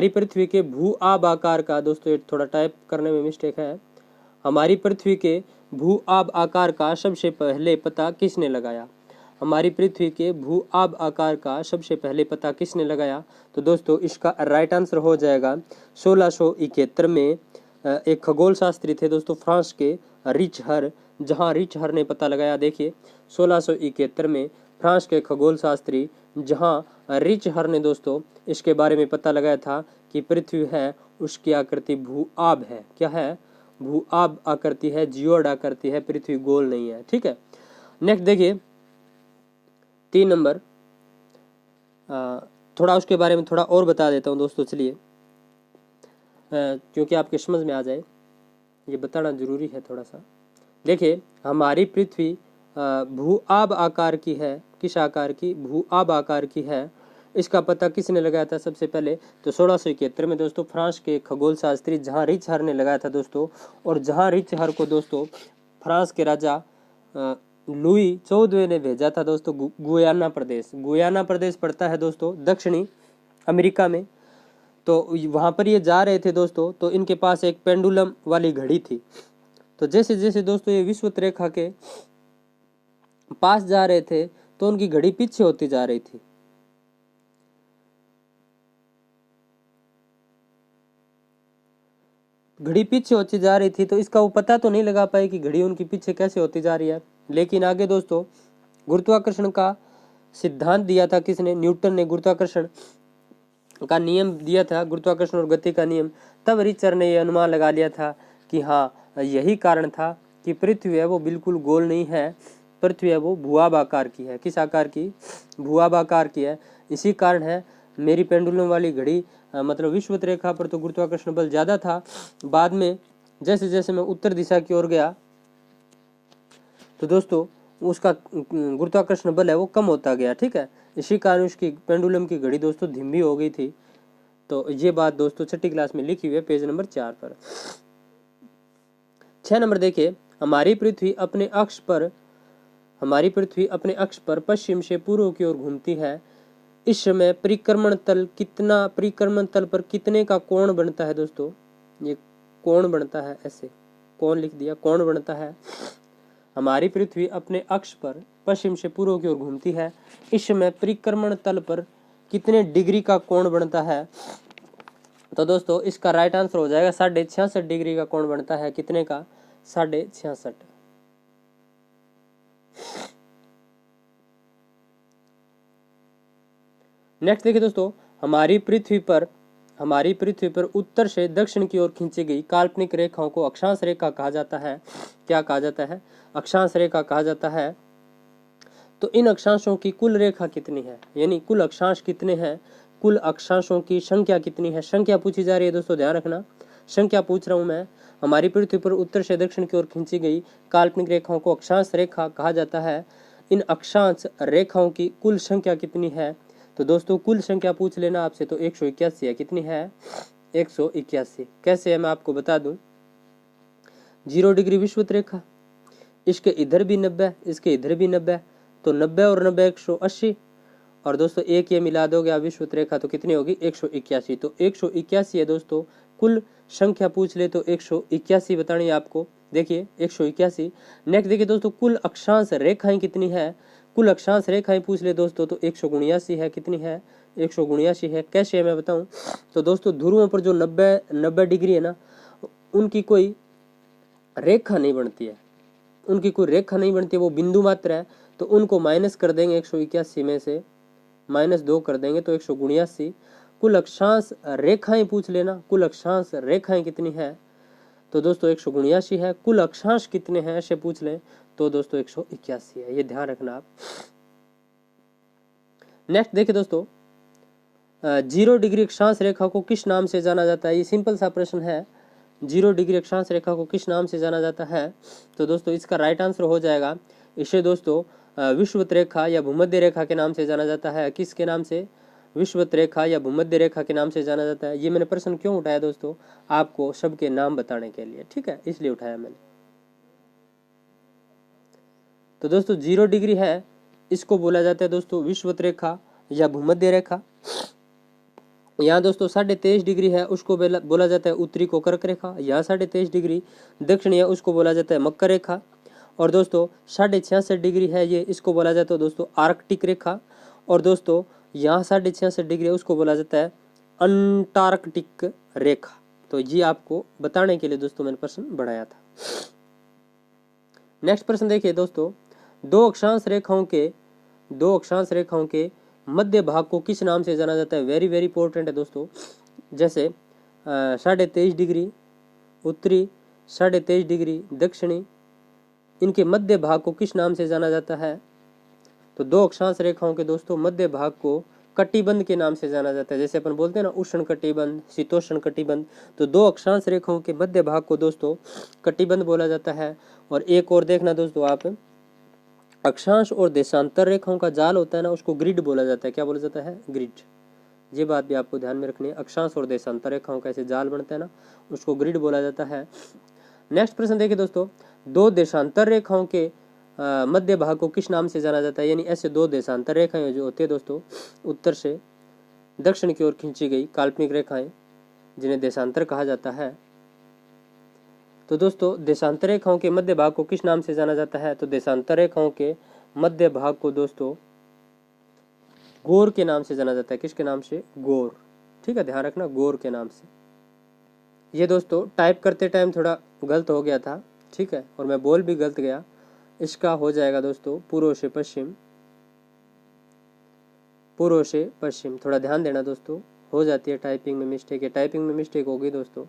पृथ्वी के भू आब आकार का, दोस्तों ये थोड़ा टाइप करने में मिस्टेक है। हमारी पृथ्वी के भू आब आकार का सबसे पहले पता किसने लगाया? हमारी पृथ्वी के भू आब आकार का सबसे पहले पता किसने लगाया? तो दोस्तों इसका राइट आंसर हो जाएगा 1671 में एक खगोल शास्त्री थे दोस्तों फ्रांस के, रिच हर। जहां रिच हर ने पता लगाया, देखिए 1671 में फ्रांस के खगोल शास्त्री जहां रिच हर ने दोस्तों इसके बारे में पता लगाया था कि पृथ्वी है उसकी आकृति भू आब है। क्या है? भू आब आकृति है, जियोड आकृति है, पृथ्वी गोल नहीं है। ठीक है। नेक्स्ट देखिए 3 नंबर, थोड़ा उसके बारे में थोड़ा और बता देता हूँ दोस्तों। चलिए क्योंकि आपके समझ में आ जाए, ये बताना जरूरी है थोड़ा सा। देखिए हमारी पृथ्वी भू आब आकार की है। किस आकार की? भू आब आकार की है। इसका पता किसने लगाया था सबसे पहले? तो 1671 में दोस्तों फ्रांस के खगोल शास्त्री जहां रिच हर ने लगाया था दोस्तों। और जहां रिच हर को दोस्तों फ्रांस के राजा लुई 14वें ने भेजा था दोस्तों गुयाना प्रदेश। गुयाना प्रदेश पड़ता है दोस्तों दक्षिणी अमेरिका में। तो वहां पर ये जा रहे थे दोस्तों, तो इनके पास एक पेंडुलम वाली घड़ी थी। तो जैसे जैसे दोस्तों ये विषुवत रेखा के पास जा रहे थे तो उनकी घड़ी पीछे होती जा रही थी। घड़ी पीछे होती जा रही थी, तो इसका वो पता तो नहीं लगा पाए कि घड़ी उनकी पीछे कैसे होती जा रही है। लेकिन आगे दोस्तों गुरुत्वाकर्षण का सिद्धांत दिया था किसने? न्यूटन ने गुरुत्वाकर्षण का नियम दिया था, गुरुत्वाकर्षण और गति का नियम। तब रिचर ने यह अनुमान लगा लिया था कि हाँ यही कारण था कि पृथ्वी है वो बिल्कुल गोल नहीं है, पृथ्वी है वो भुआब आकार की है। किस आकार की? भुआब आकार की है। इसी कारण है मेरी पेंडुलम वाली घड़ी मतलब विषुवत रेखा पर तो गुरुत्वाकर्षण बल ज्यादा था, बाद में जैसे जैसे मैं उत्तर दिशा की ओर गया तो दोस्तों उसका गुरुत्वाकर्षण बल है वो कम होता गया। ठीक है, इसी कारण उसकी पेंडुलम की घड़ी दोस्तों धीमी हो गई थी। तो ये बात दोस्तों 6ठी क्लास में लिखी हुई है पेज नंबर 4 पर। 6 नंबर देखिए, हमारी पृथ्वी अपने अक्ष पर पश्चिम से पूर्व की ओर घूमती है। इस समय परिक्रमण तल पर कितने का कोण बनता है दोस्तों? ये कोण बनता है, ऐसे कोण लिख दिया, कोण बनता है। हमारी पृथ्वी अपने अक्ष पर पश्चिम से पूर्व की ओर घूमती है। इस समय परिक्रमण तल पर कितने डिग्री का कोण बनता है? तो दोस्तों इसका राइट आंसर हो जाएगा 66.5 डिग्री का कोण बनता है। कितने का? 66.5। नेक्स्ट देखिए दोस्तों, हमारी पृथ्वी पर हमारी पृथ्वी पर उत्तर से दक्षिण की ओर खींची गई काल्पनिक रेखाओं को अक्षांश रेखा कहा जाता है। क्या कहा जाता है? अक्षांश रेखा कहा जाता है। तो इन अक्षांशों की कुल रेखा कितनी है, यानी कुल अक्षांश कितने हैं, कुल अक्षांशों की संख्या कितनी है, संख्या पूछी जा रही है दोस्तों, ध्यान रखना, संख्या पूछ रहा हूं मैं। हमारी पृथ्वी पर उत्तर से दक्षिण की ओर खींची गई काल्पनिक रेखाओं को अक्षांश रेखा कहा जाता है। इन अक्षांश रेखाओं की कुल संख्या कितनी है? तो दोस्तों कुल संख्या पूछ लेना आपसे, तो 181 है। कितनी है? 181। कैसे है मैं आपको बता दूं। 0 डिग्री विषुवत रेखा, इसके इधर भी 90, इसके इधर भी 90, तो 90 और 90 180, और दोस्तों एक ये मिला दोगे आप विषुवत रेखा तो कितनी होगी? 181। तो 181 है दोस्तों। कुल संख्या पूछ ले तो 181 बतानी है आपको। देखिए 181। नेक्स्ट देखिए दोस्तों, कुल अक्षांश रेखाएं कितनी है? कुल अक्षांश रेखाएं पूछ ले दोस्तों तो 179 है। कितनी है? 179 है। कैसे है मैं बताऊं, तो दोस्तों ध्रुवों पर जो 90 डिग्री है ना, उनकी कोई रेखा नहीं बनती है, उनकी कोई रेखा नहीं बनती है, वो बिंदु मात्र है। तो उनको माइनस कर देंगे 181 में से, -2 कर देंगे तो 179। कुल अक्षांश रेखाएं पूछ लेना, कुल अक्षांश रेखाएं कितनी है? तो दोस्तों 179 है। कुल अक्षांश कितने हैं ऐसे पूछ लें तो दोस्तों 181 है। ये ध्यान रखना आप। नेक्स्ट देखिए दोस्तों, 0 डिग्री अक्षांश रेखा को किस नाम से जाना जाता है? ये सिंपल सा प्रश्न है। 0 डिग्री अक्षांश रेखा को किस नाम से जाना जाता है? तो दोस्तों इसका राइट आंसर हो जाएगा, इसे दोस्तों विषुवत रेखा या भूमध्य रेखा के नाम से जाना जाता है। किसके नाम से? विषुवत रेखा या भूमध्य रेखा के नाम से जाना जाता है। ये मैंने प्रश्न क्यों उठाया दोस्तों? आपको सबके नाम बताने के लिए, ठीक है, इसलिए उठाया मैंने। तो दोस्तों 0 डिग्री है, इसको बोला जाता है दोस्तों विषुवत रेखा या भूमध्य रेखा। यहाँ दोस्तों 23.5 डिग्री है, उसको बोला जाता है उत्तरी को कर्क रेखा। यहाँ 23.5 डिग्री दक्षिण है, उसको बोला जाता है मकर रेखा। और दोस्तों 66.5 डिग्री है ये, इसको बोला जाता है दोस्तों आर्कटिक रेखा। और दोस्तों यहाँ 66.5 डिग्री है, उसको बोला जाता है अंटार्कटिक रेखा। तो ये आपको बताने के लिए दोस्तों मैंने प्रश्न बढ़ाया था। नेक्स्ट प्रश्न देखिए दोस्तों, दो अक्षांश रेखाओं के मध्य भाग को किस नाम से जाना जाता है? वेरी वेरी इंपॉर्टेंट है दोस्तों। जैसे 23.5 डिग्री उत्तरी, 23.5 डिग्री दक्षिणी, इनके मध्य भाग को किस नाम से जाना जाता है? तो दो अक्षांश रेखाओं के दोस्तों मध्य भाग को कटिबंध के नाम से जाना जाता है। जैसे अपन बोलते हैं ना उष्ण कटिबंध, शीतोष्ण कटिबंध, तो दो अक्षांश रेखाओं के मध्य भाग को दोस्तों कटिबंध बोला जाता है। और एक और देखना दोस्तों आप, अक्षांश और देशांतर रेखाओं का जाल होता है ना, उसको ग्रिड बोला जाता है। क्या बोला जाता है? ग्रिड। ये बात भी आपको ध्यान में रखनी है। अक्षांश और देशांतर रेखाओं का ऐसे जाल बनता है ना, उसको ग्रिड बोला जाता है। नेक्स्ट प्रश्न देखिए दोस्तों, दो देशांतर रेखाओं के मध्य भाग को किस नाम से जाना जाता है? यानी ऐसे दो देशांतर रेखाएं जो होती है दोस्तों उत्तर से दक्षिण की ओर खींची गई काल्पनिक रेखाएं, जिन्हें देशांतर कहा जाता है। तो दोस्तों देशांतर रेखाओं के मध्य भाग को किस नाम से जाना जाता है? तो देशांतर रेखाओं के मध्य भाग को दोस्तों गोर के नाम से जाना जाता है। किसके नाम से? गोर। ठीक है, ध्यान रखना, गोर के नाम से। ये दोस्तों टाइप करते टाइम थोड़ा गलत हो गया था, ठीक है, और मैं बोल भी गलत गया। इसका हो जाएगा दोस्तों पूर्व से पश्चिम, पूर्व से पश्चिम। थोड़ा ध्यान देना दोस्तों, हो जाती है टाइपिंग में मिस्टेक है, टाइपिंग में मिस्टेक होगी दोस्तों,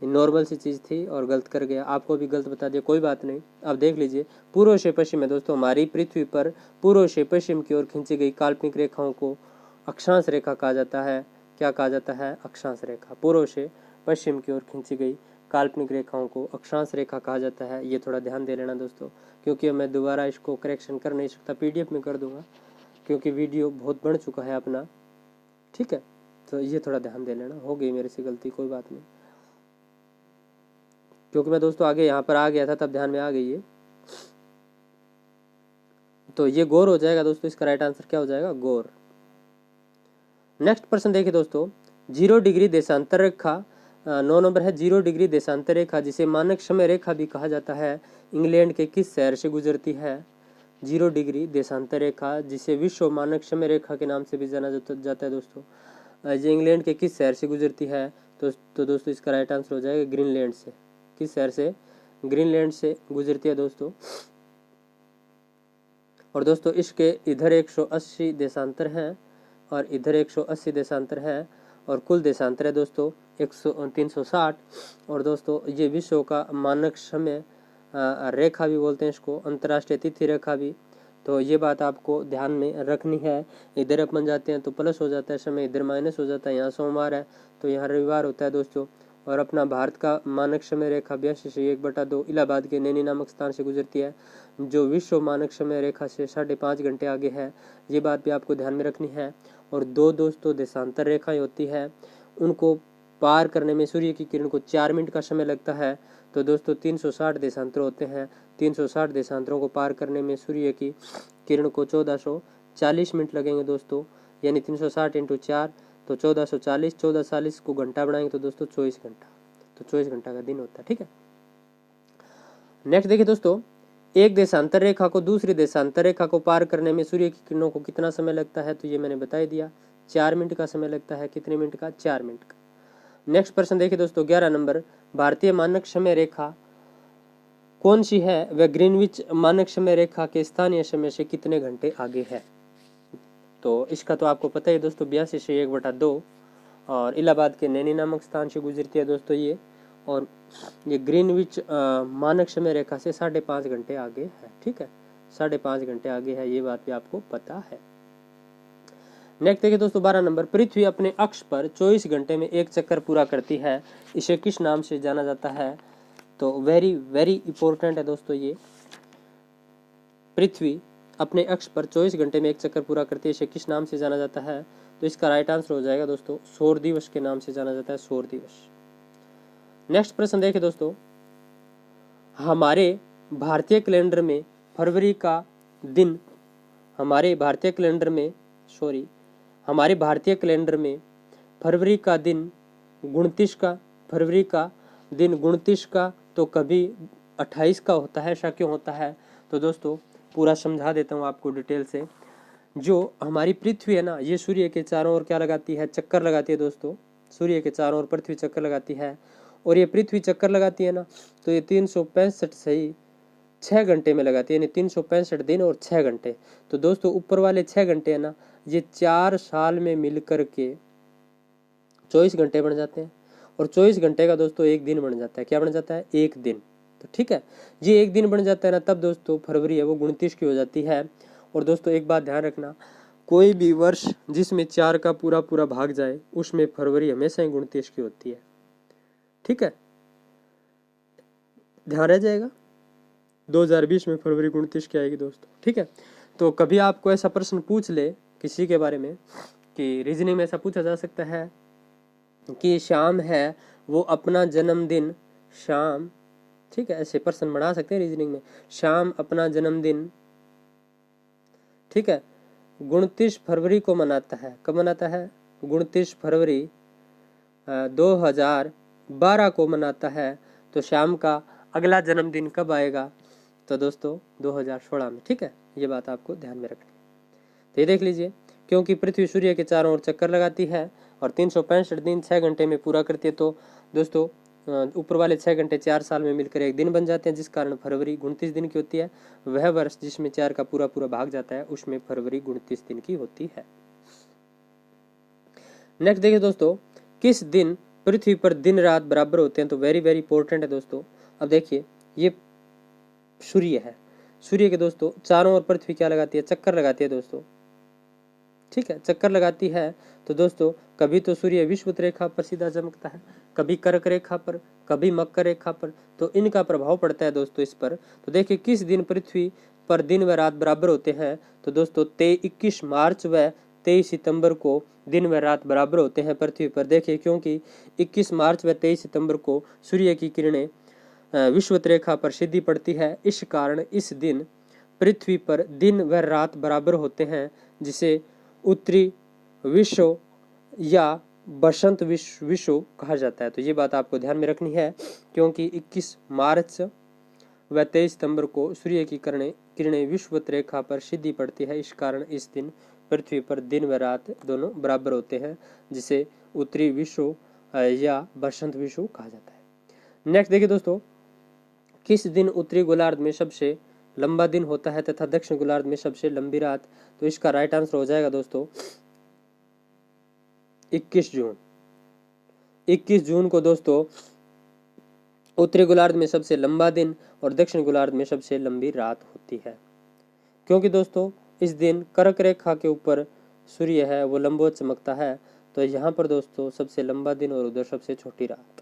नॉर्मल सी चीज़ थी और गलत कर गया, आपको भी गलत बता दिया, कोई बात नहीं। अब देख लीजिए, पूर्व से पश्चिम है दोस्तों। हमारी पृथ्वी पर पूर्व से पश्चिम की ओर खींची गई काल्पनिक रेखाओं को अक्षांश रेखा कहा जाता है। क्या कहा जाता है? अक्षांश रेखा। पूर्व से पश्चिम की ओर खींची गई काल्पनिक रेखाओं को अक्षांश रेखा कहा जाता है। ये थोड़ा ध्यान दे लेना दोस्तों, क्योंकि मैं दोबारा इसको करेक्शन कर नहीं सकता, PDF में कर दूंगा, क्योंकि वीडियो बहुत बढ़ चुका है अपना, ठीक है। तो ये थोड़ा ध्यान दे लेना, हो गई मेरे से गलती, कोई बात नहीं, क्योंकि मैं दोस्तों आगे यहाँ पर आ गया था तब ध्यान में आ गई है। तो ये गोर हो जाएगा दोस्तों, इसका राइट आंसर क्या हो जाएगा? गोर। नेक्स्ट प्रश्न देखिए दोस्तों, 0 डिग्री देशांतर रेखा 9 नंबर है। 0 डिग्री देशांतर रेखा, जिसे मानक समय रेखा भी कहा जाता है, इंग्लैंड के किस शहर से गुजरती है? 0 डिग्री देशांतर रेखा, जिसे विश्व मानक समय रेखा के नाम से भी जाना जाता है दोस्तों, ये इंग्लैंड के किस शहर से गुजरती है? तो दोस्तों इसका राइट आंसर हो जाएगा ग्रीनलैंड से। किस शहर से? ग्रीनलैंड से गुजरती है दोस्तों। और दोस्तों इसके इधर 180 देशांतर हैं और इधर 180 देशांतर है। और कुल देशांतर है दोस्तों 360। और दोस्तों ये विश्व का मानक समय रेखा भी बोलते हैं इसको, अंतर्राष्ट्रीय तिथि रेखा भी। तो ये बात आपको ध्यान में रखनी है। इधर अपन जाते हैं तो प्लस हो जाता है समय, इधर माइनस हो जाता है। यहाँ सोमवार है तो यहाँ रविवार होता है दोस्तों। और अपना भारत का मानक समय रेखा 82/1/2 इलाहाबाद के नैनी नामक स्थान से गुजरती है, जो विश्व मानक समय रेखा से 5.5 घंटे आगे है। ये बात भी आपको ध्यान में रखनी है। और दो दोस्तों देशांतर रेखाएं होती है, उनको पार करने में सूर्य की किरण को 4 मिनट का समय लगता है। तो दोस्तों 360 देशांतर होते हैं। 360 देशांतरों को पार करने में सूर्य की किरण को 1440 मिनट लगेंगे दोस्तों, यानी 360 × 4 तो 1440। 1440 को घंटा बनाएंगे तो दोस्तों 24 घंटा, तो 24 घंटा का दिन होता है। ठीक है, नेक्स्ट देखिए दोस्तों, एक देशांतर रेखा को दूसरी देशांतर रेखा को पार करने में सूर्य की किरणों को कितना समय लगता है, तो ये मैंने बता ही दिया, 4 मिनट का समय लगता है। कितने मिनट का? 4 मिनट का। नेक्स्ट प्रश्न देखिए दोस्तों 11 नंबर, भारतीय मानक समय रेखा कौन सी है, वह ग्रीनविच मानक समय रेखा के स्थानीय समय से कितने घंटे आगे है? तो इसका तो आपको पता है दोस्तों 82/1/2 और इलाहाबाद के नैनी नामक स्थान से गुजरती है दोस्तों ये। और ये ग्रीनविच मानक समय रेखा से 5.5 घंटे आगे है। ठीक है, 5.5 घंटे आगे है, ये बात भी आपको पता है। नेक्स्ट देखिए दोस्तों 12 नंबर, पृथ्वी अपने अक्ष पर 24 घंटे में एक चक्कर पूरा करती है, इसे किस नाम से जाना जाता है? तो वेरी वेरी इंपॉर्टेंट है दोस्तों ये। पृथ्वी अपने अक्ष पर 24 घंटे में एक चक्कर पूरा करती है, इसे किस नाम से जाना जाता है? तो इसका राइट आंसर हो जाएगा दोस्तों सौर दिवस के नाम से जाना जाता है, सौर दिवस। नेक्स्ट प्रश्न देखिए दोस्तों, हमारे भारतीय कैलेंडर में फरवरी का दिन, हमारे भारतीय कैलेंडर में फरवरी का दिन 29 का, फरवरी का दिन 29 का तो कभी 28 का होता है, ऐसा क्यों होता है? तो दोस्तों पूरा समझा देता हूँ आपको डिटेल से। जो हमारी पृथ्वी है ना, ये सूर्य के चारों ओर क्या लगाती है? चक्कर लगाती है दोस्तों। सूर्य के चारों ओर पृथ्वी चक्कर लगाती है, और ये पृथ्वी चक्कर लगाती है ना, तो ये 365 सही 6 घंटे में लगाती है, यानी 365 दिन और 6 घंटे। तो दोस्तों ऊपर वाले 6 घंटे है ना, ये 4 साल में मिलकर के 24 घंटे बन जाते हैं, और 24 घंटे का दोस्तों एक दिन बन जाता है। क्या बन जाता है? एक दिन। तो ठीक है, ये एक दिन बन जाता है ना, तब दोस्तों फरवरी है वो 29 की हो जाती है। और दोस्तों एक बात ध्यान रखना, कोई भी वर्ष जिसमें 4 का पूरा पूरा भाग जाए उसमें फरवरी हमेशा ही 29 की होती है। ठीक है, ध्यान रह जाएगा। 2020 में फरवरी 29 की आएगी दोस्तों। ठीक है, तो कभी आपको ऐसा प्रश्न पूछ ले किसी के बारे में कि रीजनिंग में ऐसा पूछा जा सकता है कि शाम है वो अपना जन्मदिन, शाम, ठीक है, ऐसे प्रश्न बना सकते हैं रीजनिंग में, शाम अपना जन्मदिन, ठीक है, 29 फरवरी को मनाता है। कब मनाता है? 29 फरवरी 2012 को मनाता है। तो शाम का अगला जन्मदिन कब आएगा? तो दोस्तों 2016 में। ठीक है, ये बात आपको ध्यान में रखनी है। तो ये देख लीजिए, क्योंकि पृथ्वी सूर्य के चारों ओर चक्कर लगाती है और 365 दिन 6 घंटे में पूरा करती है, तो दोस्तों ऊपर वाले 6 घंटे 4 साल में मिलकर एक दिन बन जाते हैं, जिस कारण फरवरी 29 दिन की होती है। वह वर्ष जिसमें 4 का पूरा पूरा भाग जाता है उसमें फरवरी 29 दिन की होती है। नेक्स्ट देखिए दोस्तों, किस दिन पृथ्वी पर दिन रात बराबर होते हैं? तो वेरी वेरी इंपॉर्टेंट है दोस्तों। अब देखिए, ये सूर्य है, सूर्य के दोस्तों चारों ओर पृथ्वी क्या लगाती है? चक्कर लगाती है दोस्तों। ठीक है, चक्कर लगाती है। तो दोस्तों कभी तो सूर्य विषुवत रेखा पर सीधा चमकता है, कभी कर्क रेखा पर, कभी मकर रेखा पर, तो इनका प्रभाव पड़ता है दोस्तों इस पर। तो देखिए किस दिन पृथ्वी पर दिन व रात बराबर होते हैं? तो दोस्तों 21 मार्च व 23 सितंबर को दिन व रात बराबर होते हैं पृथ्वी पर। देखिए क्योंकि 21 मार्च व 23 सितंबर को सूर्य की किरणें विषुवत रेखा पर सीधी पड़ती है, इस कारण इस दिन पृथ्वी पर दिन व रात बराबर होते हैं, जिसे उत्तरी विषुव या बसंत विषुव कहा जाता है। तो ये बात आपको ध्यान में रखनी है, क्योंकि 21 मार्च व 23 सितंबर को सूर्य की किरणें विषुवत रेखा पर सीधी पड़ती है, इस कारण इस दिन पृथ्वी पर दिन व रात दोनों बराबर होते हैं, जिसे उत्तरी विषुव या बसंत विषुव कहा जाता है। नेक्स्ट देखिए दोस्तों, किस दिन उत्तरी गोलार्ध में सबसे लंबा दिन होता है तथा दक्षिण गोलार्ध में सबसे लंबी रात? तो इसका राइट आंसर हो जाएगा दोस्तों 21 जून। 21 जून को दोस्तों उत्तरी गोलार्ध में सबसे लंबा दिन और दक्षिण गोलार्ध में सबसे लंबी रात होती है, क्योंकि दोस्तों इस दिन कर्क रेखा के ऊपर सूर्य है वो लंबवत चमकता है। तो यहाँ पर दोस्तों सबसे लंबा दिन और उधर सबसे छोटी रात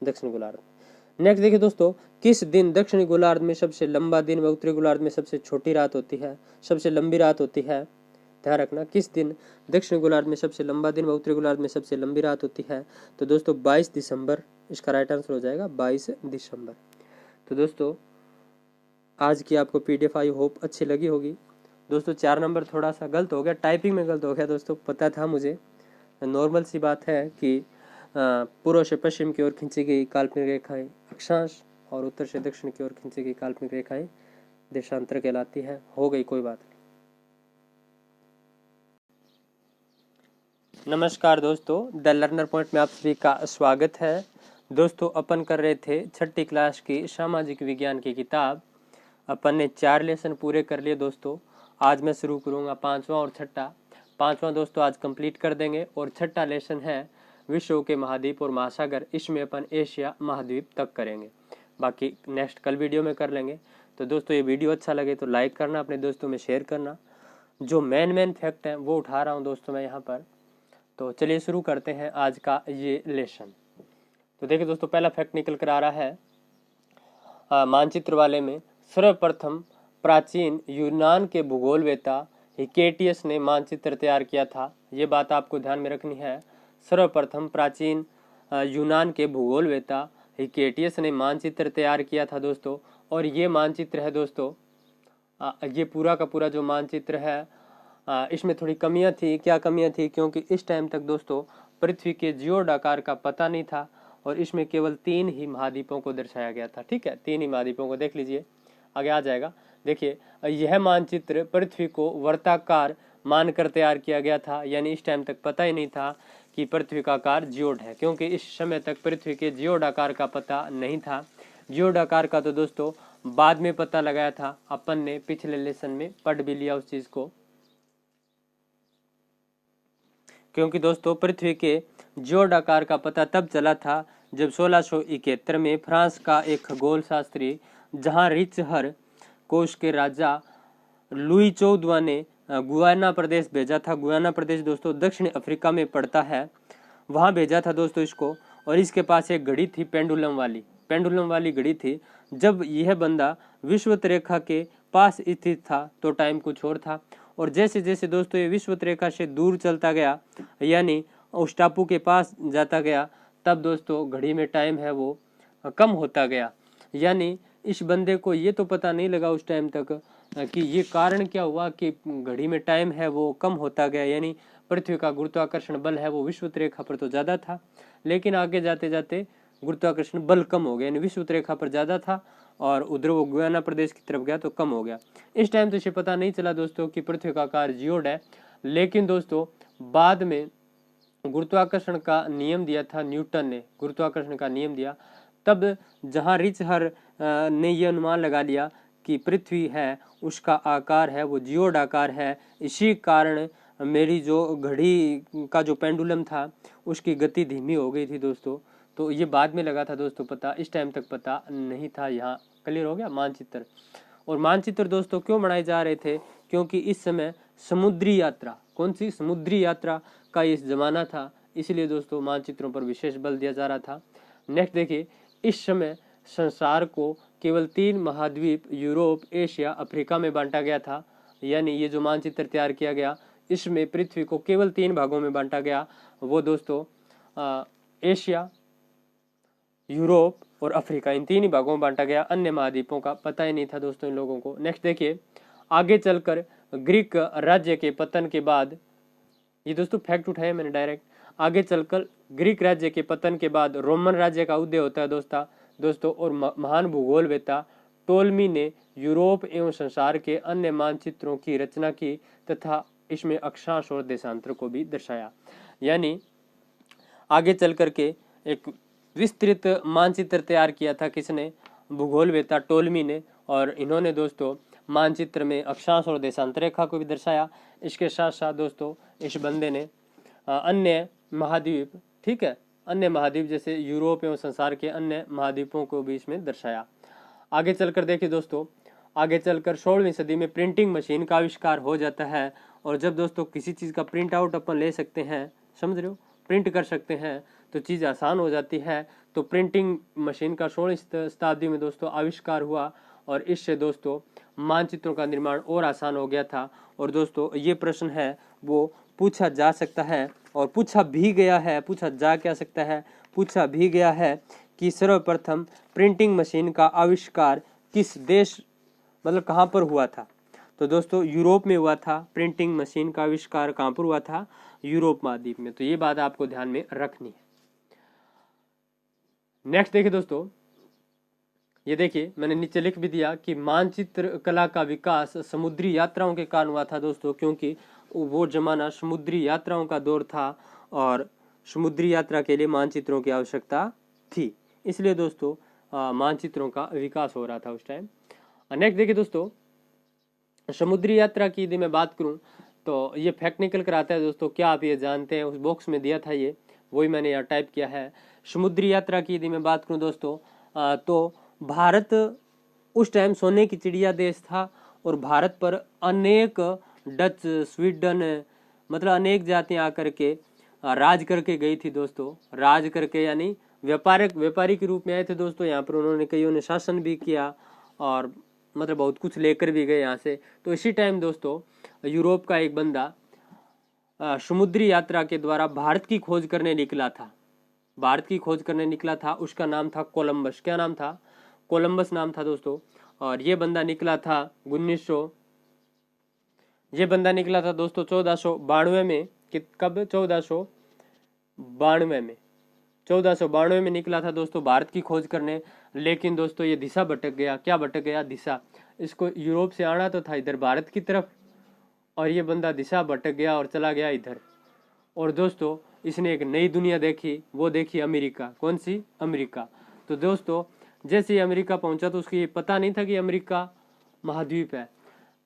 दक्षिण गोलार्ध। नेक्स्ट देखिए दोस्तों, किस दिन दक्षिणी गोलार्ध में सबसे लंबा दिन व उत्तरी गोलार्ध में सबसे छोटी रात होती है, सबसे लंबी रात होती है। ध्यान रखना, किस दिन दक्षिण गोलार्ध में सबसे लंबा दिन व उत्तरी गोलार्ध में सबसे लंबी रात होती है। तो दोस्तों 22 दिसंबर इसका राइट आंसर हो जाएगा, 22 दिसंबर। तो दोस्तों आज की आपको PDF आई होप अच्छी लगी होगी। दोस्तों 4 नंबर थोड़ा सा गलत हो गया, टाइपिंग में गलत हो गया दोस्तों, पता था मुझे। नॉर्मल सी बात है कि पूर्व से पश्चिम की ओर खींची गई काल्पनिक रेखाएं अक्षांश और उत्तर से दक्षिण की ओर खींची गई काल्पनिक रेखाएं देशांतर कहलाती है। हो गई, कोई बात नहीं। नमस्कार दोस्तों, द लर्नर पॉइंट में आप सभी का स्वागत है। दोस्तों अपन कर रहे थे 6ठी क्लास की सामाजिक विज्ञान की किताब। अपन ने 4 लेसन पूरे कर लिए दोस्तों। आज मैं शुरू करूंगा 5वां और 6ठा। 5वां दोस्तों आज कंप्लीट कर देंगे और 6ठा लेसन है विश्व के महाद्वीप और महासागर। इसमें अपन एशिया महाद्वीप तक करेंगे, बाकी नेक्स्ट कल वीडियो में कर लेंगे। तो दोस्तों ये वीडियो अच्छा लगे तो लाइक करना, अपने दोस्तों में शेयर करना। जो मेन फैक्ट है वो उठा रहा हूँ दोस्तों मैं यहाँ पर। तो चलिए शुरू करते हैं आज का ये लेसन। तो देखिए दोस्तों, पहला फैक्ट निकल कर आ रहा है मानचित्र वाले में सर्वप्रथम प्राचीन यूनान के भूगोलवेत्ता हिकेटियस ने मानचित्र तैयार किया था। ये बात आपको ध्यान में रखनी है। सर्वप्रथम प्राचीन यूनान के भूगोलवेत्ता हिकेटियस ने मानचित्र तैयार किया था दोस्तों। और ये मानचित्र है दोस्तों, ये पूरा का पूरा जो मानचित्र है इसमें थोड़ी कमियां थी। क्या कमियां थी? क्योंकि इस टाइम तक दोस्तों पृथ्वी के जियोड आकार का पता नहीं था और इसमें केवल 3 ही महाद्वीपों को दर्शाया गया था। ठीक है, 3 ही महाद्वीपों को देख लीजिए, आगे आ जाएगा। देखिए यह मानचित्र पृथ्वी को वर्ताकार मानकर तैयार किया गया था, यानी इस टाइम तक पता ही नहीं था कि पृथ्वी का आकार जियोड है, क्योंकि इस समय तक पृथ्वी के जियोड आकार का पता नहीं था। जियोड आकार का तो दोस्तों बाद में पता लगाया था, अपन ने पिछले लेसन में पढ़ भी लिया उस चीज को। क्योंकि दोस्तों पृथ्वी के जियोड आकार का पता तब चला था जब 1671 में फ्रांस का एक खगोल शास्त्री जहां रिचहर कोष के राजा लुई 14वां ने गुयाना प्रदेश भेजा था। गुयाना प्रदेश दोस्तों दक्षिण अफ्रीका में पड़ता है, वहां भेजा था दोस्तों इसको। और इसके पास एक घड़ी थी पेंडुलम वाली घड़ी थी। जब यह बंदा विषुवत रेखा के पास स्थित था तो टाइम कुछ और था, और जैसे जैसे दोस्तों ये विषुवत रेखा से दूर चलता गया, यानी उस टापू के पास जाता गया, तब दोस्तों घड़ी में टाइम है वो कम होता गया। यानी इस बंदे को ये तो पता नहीं लगा उस टाइम तक कि ये कारण क्या हुआ कि घड़ी में टाइम है वो कम होता गया, यानी पृथ्वी का गुरुत्वाकर्षण बल है वो विषुवत रेखा पर तो ज्यादा था, लेकिन आगे जाते जाते गुरुत्वाकर्षण बल कम हो गया, यानी विषुवत रेखा पर ज्यादा था और उधर वो गुयाना प्रदेश की तरफ गया तो कम हो गया। इस टाइम तो इसे पता नहीं चला दोस्तों कि पृथ्वी का आकार जियोड है, लेकिन दोस्तों बाद में गुरुत्वाकर्षण का नियम दिया था न्यूटन ने, गुरुत्वाकर्षण का नियम दिया। तब जहां रिचहर ने यह अनुमान लगा लिया कि पृथ्वी है उसका आकार है वो जियोड आकार है, इसी कारण मेरी जो घड़ी का जो पेंडुलम था उसकी गति धीमी हो गई थी दोस्तों। तो ये बाद में लगा था दोस्तों पता, इस टाइम तक पता नहीं था। यहाँ क्लियर हो गया मानचित्र। और मानचित्र दोस्तों क्यों बनाए जा रहे थे? क्योंकि इस समय समुद्री यात्रा, कौन सी समुद्री यात्रा का ये जमाना था, इसलिए दोस्तों मानचित्रों पर विशेष बल दिया जा रहा था। नेक्स्ट देखिए, इस समय संसार को केवल 3 महाद्वीप यूरोप, एशिया, अफ्रीका में बांटा गया था। यानी ये जो मानचित्र तैयार किया गया इसमें पृथ्वी को केवल 3 भागों में बांटा गया, वो दोस्तों एशिया, यूरोप और अफ्रीका, इन 3 ही भागों में बांटा गया। अन्य महाद्वीपों का पता ही नहीं था दोस्तों इन लोगों को। नेक्स्ट देखिए, आगे चलकर ग्रीक राज्य के पतन के बाद, ये दोस्तों फैक्ट उठाया मैंने डायरेक्ट, आगे चलकर ग्रीक राज्य के पतन के बाद रोमन राज्य का उदय होता है दोस्तों। और महान भूगोलवेत्ता टोलमी ने यूरोप एवं संसार के अन्य मानचित्रों की रचना की तथा इसमें अक्षांश और देशांतर को भी दर्शाया। यानी आगे चल करके एक विस्तृत मानचित्र तैयार किया था किसने? भूगोलवेत्ता टोलमी ने। और इन्होंने दोस्तों मानचित्र में अक्षांश और देशांतर रेखा को भी दर्शाया। इसके साथ साथ दोस्तों इस बंदे ने अन्य महाद्वीप, ठीक है, अन्य महाद्वीप जैसे यूरोप एवं संसार के अन्य महाद्वीपों को भी इसमें दर्शाया। आगे चलकर देखिए दोस्तों, आगे चलकर 16वीं सदी में प्रिंटिंग मशीन का आविष्कार हो जाता है। और जब दोस्तों किसी चीज़ का प्रिंट आउट अपन ले सकते हैं, समझ रहे हो, प्रिंट कर सकते हैं तो चीज़ आसान हो जाती है। तो प्रिंटिंग मशीन का 16वीं शताब्दी में दोस्तों आविष्कार हुआ और इससे दोस्तों मानचित्रों का निर्माण और आसान हो गया था। और दोस्तों ये प्रश्न है वो पूछा जा सकता है और पूछा भी गया है, पूछा जा क्या सकता है, पूछा भी गया है कि सर्वप्रथम प्रिंटिंग मशीन का आविष्कार किस देश, मतलब कहाँ पर हुआ था। तो दोस्तों यूरोप में हुआ था। प्रिंटिंग मशीन का आविष्कार कहाँ पर हुआ था? यूरोप महाद्वीप में। तो ये बात आपको ध्यान में रखनी है। नेक्स्ट देखिए दोस्तों, ये देखिए मैंने नीचे लिख भी दिया कि मानचित्र कला का विकास समुद्री यात्राओं के कारण हुआ था दोस्तों, क्योंकि वो जमाना समुद्री यात्राओं का दौर था और समुद्री यात्रा के लिए मानचित्रों की आवश्यकता थी, इसलिए दोस्तों मानचित्रों का विकास हो रहा था उस टाइम। नेक्स्ट देखिए दोस्तों, समुद्री यात्रा की यदि मैं बात करूं तो ये फैक्ट निकल कर आता है दोस्तों। क्या आप ये जानते हैं? उस बॉक्स में दिया था ये, वही मैंने यहाँ टाइप किया है। समुद्री यात्रा की यदि मैं बात करूं दोस्तों तो भारत उस टाइम सोने की चिड़िया देश था और भारत पर अनेक डच, स्वीडन, मतलब अनेक जातियां आकर के राज करके गई थी दोस्तों। राज करके यानी व्यापारी के रूप में आए थे दोस्तों यहाँ पर। उन्होंने कईयों ने शासन भी किया और मतलब बहुत कुछ लेकर भी गए यहाँ से। तो इसी टाइम दोस्तों यूरोप का एक बंदा समुद्री यात्रा के द्वारा भारत की खोज करने निकला था। भारत की खोज करने निकला था, उसका नाम था कोलंबस। क्या नाम था? कोलंबस नाम था दोस्तों। और ये बंदा निकला था 1900, ये बंदा निकला था दोस्तों 1492 में। कब? 1492 में। 1492 में निकला था दोस्तों भारत की खोज करने। लेकिन दोस्तों ये दिशा भटक गया। क्या भटक गया? दिशा। इसको यूरोप से आना तो था इधर भारत की तरफ, और ये बंदा दिशा भटक गया और चला गया इधर। और दोस्तों इसने एक नई दुनिया देखी, वो देखी अमेरिका। कौन सी? अमेरिका। तो दोस्तों जैसे ही अमेरिका पहुंचा तो उसको ये पता नहीं था कि अमेरिका महाद्वीप है।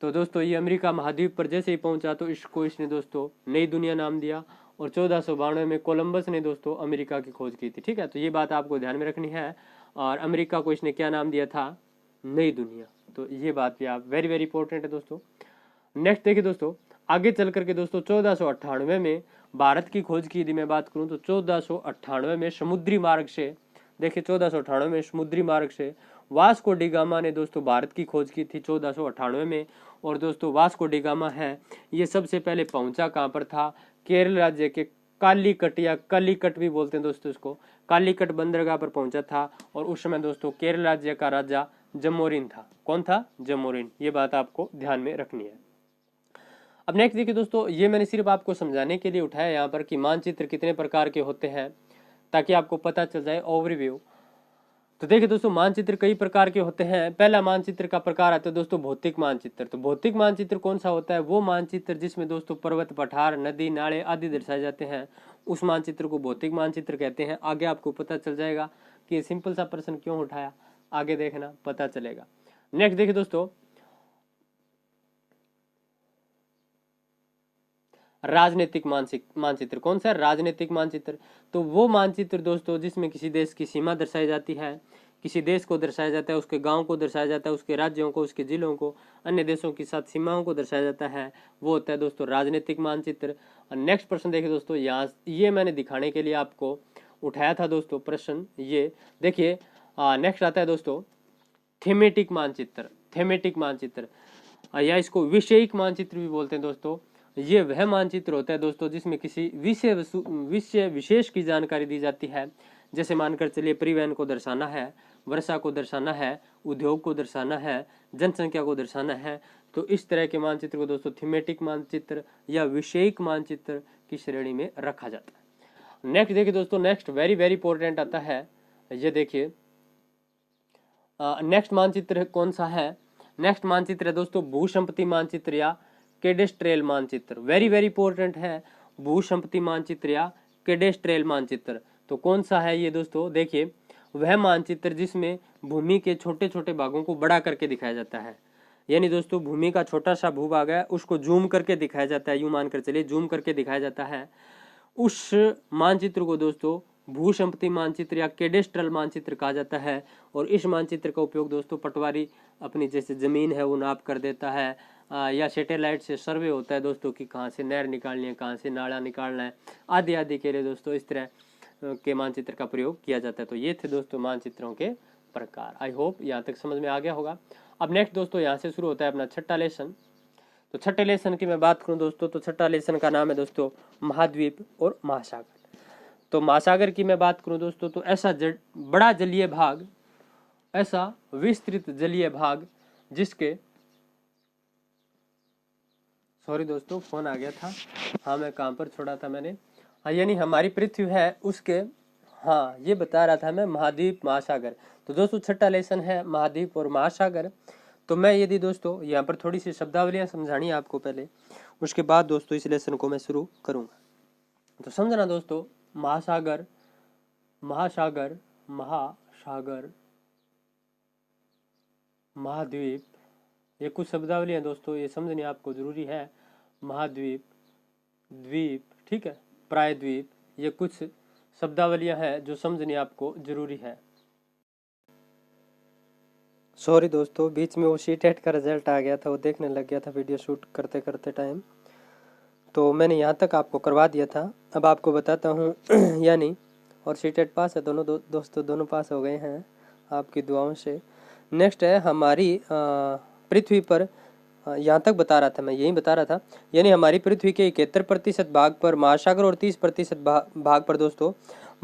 तो दोस्तों ये अमेरिका महाद्वीप पर जैसे ही पहुंचा तो इसने दोस्तों नई दुनिया नाम दिया। और 1492 में कोलंबस ने दोस्तों अमेरिका की खोज की थी। ठीक है, तो ये बात आपको ध्यान में रखनी है। और अमेरिका को इसने क्या नाम दिया था? नई दुनिया। तो ये बात भी आप वेरी वेरी इंपॉर्टेंट है दोस्तों। नेक्स्ट देखिए दोस्तों, आगे चल करके दोस्तों 1498 में भारत की खोज की यदि मैं बात करूं तो 1498 में समुद्री मार्ग से, देखिए 1498 में समुद्री मार्ग से वास्को डी गामा ने दोस्तों भारत की खोज की थी 1498 में। और दोस्तों वास्को डी गामा है, ये सबसे पहले पहुंचा कहाँ पर था? केरल राज्य के कालीकट, या कालीकट भी बोलते हैं दोस्तों इसको, कालीकट बंदरगाह पर पहुंचा था। और उस समय दोस्तों केरल राज्य का राजा जमोरिन था। कौन था? जमोरिन। ये बात आपको ध्यान में रखनी है। अब नेक्स्ट देखिए दोस्तों, ये मैंने सिर्फ आपको समझाने के लिए उठाया यहाँ पर कि मानचित्र कितने प्रकार के होते हैं, ताकि आपको पता चल जाए ओवरव्यू। तो देखिए दोस्तों मानचित्र कई प्रकार के होते हैं। पहला मानचित्र का प्रकार आता है दोस्तों भौतिक मानचित्र। तो भौतिक मानचित्र कौन सा होता है? वो मानचित्र जिसमें दोस्तों पर्वत, पठार, नदी, नाले आदि दर्शाए जाते हैं, उस मानचित्र को भौतिक मानचित्र कहते हैं। आगे आपको पता चल जाएगा कि सिंपल सा प्रश्न क्यों उठाया, आगे देखना पता चलेगा। नेक्स्ट देखिए दोस्तों, राजनीतिक मानचित्र। कौन सा? राजनीतिक मानचित्र। तो वो मानचित्र दोस्तों जिसमें किसी देश की सीमा दर्शाई जाती है, किसी देश को दर्शाया जाता है, उसके गांव को दर्शाया जाता है, उसके राज्यों को, उसके जिलों को, अन्य देशों के साथ सीमाओं को दर्शाया जाता है, वो होता है दोस्तों राजनीतिक मानचित्र। नेक्स्ट प्रश्न देखिए दोस्तों, यहाँ ये मैंने दिखाने के लिए आपको उठाया था दोस्तों प्रश्न। ये देखिए नेक्स्ट आता है दोस्तों थीमेटिक मानचित्र। थीमेटिक मानचित्र या इसको विषयिक मानचित्र भी बोलते हैं दोस्तों। ये वह मानचित्र होता है दोस्तों जिसमें किसी विषय विशेष की जानकारी दी जाती है। जैसे मानकर चलिए परिवहन को दर्शाना है, वर्षा को दर्शाना है, उद्योग को दर्शाना है, जनसंख्या को दर्शाना है। तो इस तरह के मानचित्र को दोस्तों थीमेटिक मानचित्र या विषयिक मानचित्र की श्रेणी में रखा जाता है। नेक्स्ट देखिए दोस्तों, नेक्स्ट वेरी वेरी इंपॉर्टेंट आता है, ये देखिए नेक्स्ट मानचित्र कौन सा है? नेक्स्ट मानचित्र है दोस्तों भूसंपत्ति मानचित्र या कैडेस्ट्रियल मानचित्र। वेरी वेरी इंपॉर्टेंट है भूसंपत्ति मानचित्र या कैडेस्ट्रियल मानचित्र। तो कौन सा है ये दोस्तों? देखिए वह मानचित्र जिसमें भूमि के छोटे छोटे भागों को बड़ा करके दिखाया जाता है। यानी दोस्तों भूमि का छोटा सा भूभाग है, उसको जूम करके दिखाया जाता है। यूं मानकर चलिए जूम करके दिखाया जाता है। उस मानचित्र को दोस्तों भूसंपत्ति मानचित्र या कैडेस्ट्रल मानचित्र कहा जाता है। और इस मानचित्र का उपयोग दोस्तों पटवारी अपनी जैसे जमीन है वो नाप कर देता है, या सैटेलाइट से सर्वे होता है दोस्तों कि कहाँ से नहर निकालनी है, कहाँ से नाला निकालना है, आदि आदि के लिए दोस्तों इस तरह के मानचित्र का प्रयोग किया जाता है। तो ये थे दोस्तों मानचित्रों के प्रकार। आई होप यहाँ तक समझ में आ गया होगा। अब नेक्स्ट दोस्तों यहाँ से शुरू होता है अपना छठा लेसन। तो छठे लेसन की मैं बात करूँ दोस्तों, तो छठा लेसन का नाम है दोस्तों महाद्वीप और महासागर। तो महासागर की मैं बात करूँ दोस्तों, तो ऐसा बड़ा जलीय भाग, ऐसा विस्तृत जलीय भाग जिसके, सॉरी दोस्तों फोन आ गया था, हाँ मैं काम पर छोड़ा था मैंने, हाँ यानी हमारी पृथ्वी है उसके, हाँ ये बता रहा था मैं महाद्वीप महासागर। तो दोस्तों छठा लेसन है महाद्वीप और महासागर। तो मैं यदि दोस्तों यहाँ पर थोड़ी सी शब्दावलियाँ समझानी है आपको पहले, उसके बाद दोस्तों इस लेसन को मैं शुरू करूँगा। तो समझना दोस्तों, महासागर, महासागर, महासागर, महाद्वीप, ये कुछ शब्दावली हैं दोस्तों, ये समझनी आपको जरूरी है। महाद्वीप, द्वीप, ठीक है, प्रायद्वीप, ये कुछ शब्दावलियां हैं जो समझनी आपको जरूरी है। सॉरी दोस्तों, बीच में वो सी-टेट का रिजल्ट आ गया था, वो देखने लग गया था वीडियो शूट करते करते टाइम, तो मैंने यहाँ तक आपको करवा दिया था। अब आपको बताता हूँ यानी, और सी-टेट पास है दोनों दोस्तों, दोनों पास हो गए हैं आपकी दुआओं से। नेक्स्ट है हमारी पृथ्वी पर, यहाँ तक बता रहा था मैं, यही बता रहा था, यानी हमारी पृथ्वी के 71% भाग पर महासागर और 30% भाग पर दोस्तों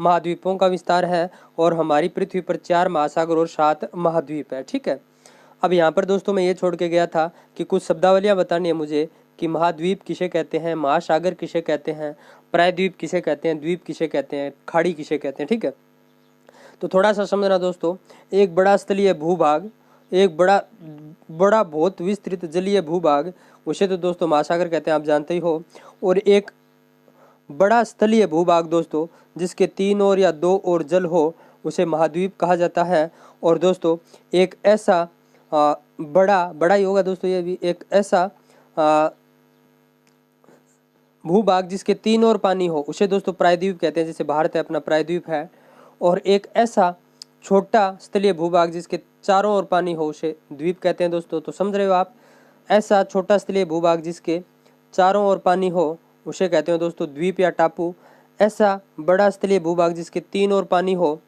महाद्वीपों का विस्तार है। और हमारी पृथ्वी पर 4 महासागर और 7 महाद्वीप है, ठीक है। अब यहाँ पर दोस्तों मैं ये छोड़ के गया था कि कुछ शब्दावलियाँ बतानी है मुझे कि महाद्वीप किसे कहते हैं, महासागर किसे कहते हैं, प्रायद्वीप किसे कहते हैं, द्वीप किसे कहते हैं, खाड़ी किसे कहते हैं, ठीक है। तो थोड़ा सा समझना दोस्तों, एक बड़ा स्थलीय भूभाग, एक बड़ा बहुत विस्तृत जलीय भूभाग, उसे तो दोस्तों महासागर कहते हैं, आप जानते ही हो। और एक बड़ा स्थलीय भूभाग दोस्तों जिसके 3 ओर या 2 ओर जल हो, उसे महाद्वीप कहा जाता है। और दोस्तों एक ऐसा बड़ा ही होगा दोस्तों, ये भी एक ऐसा भूभाग जिसके 3 ओर पानी हो, उसे दोस्तों प्रायद्वीप कहते हैं, जैसे भारत है अपना प्रायद्वीप है। और एक ऐसा छोटा स्थलीय भूभाग जिसके चारों ओर पानी हो, उसे द्वीप कहते हैं दोस्तों। तो समझ रहे हो आप, ऐसा छोटा स्थलीय भूभाग जिसके चारों ओर पानी हो, उसे कहते हैं दोस्तों द्वीप या टापू। ऐसा बड़ा स्थलीय भूभाग जिसके 3 ओर पानी हो,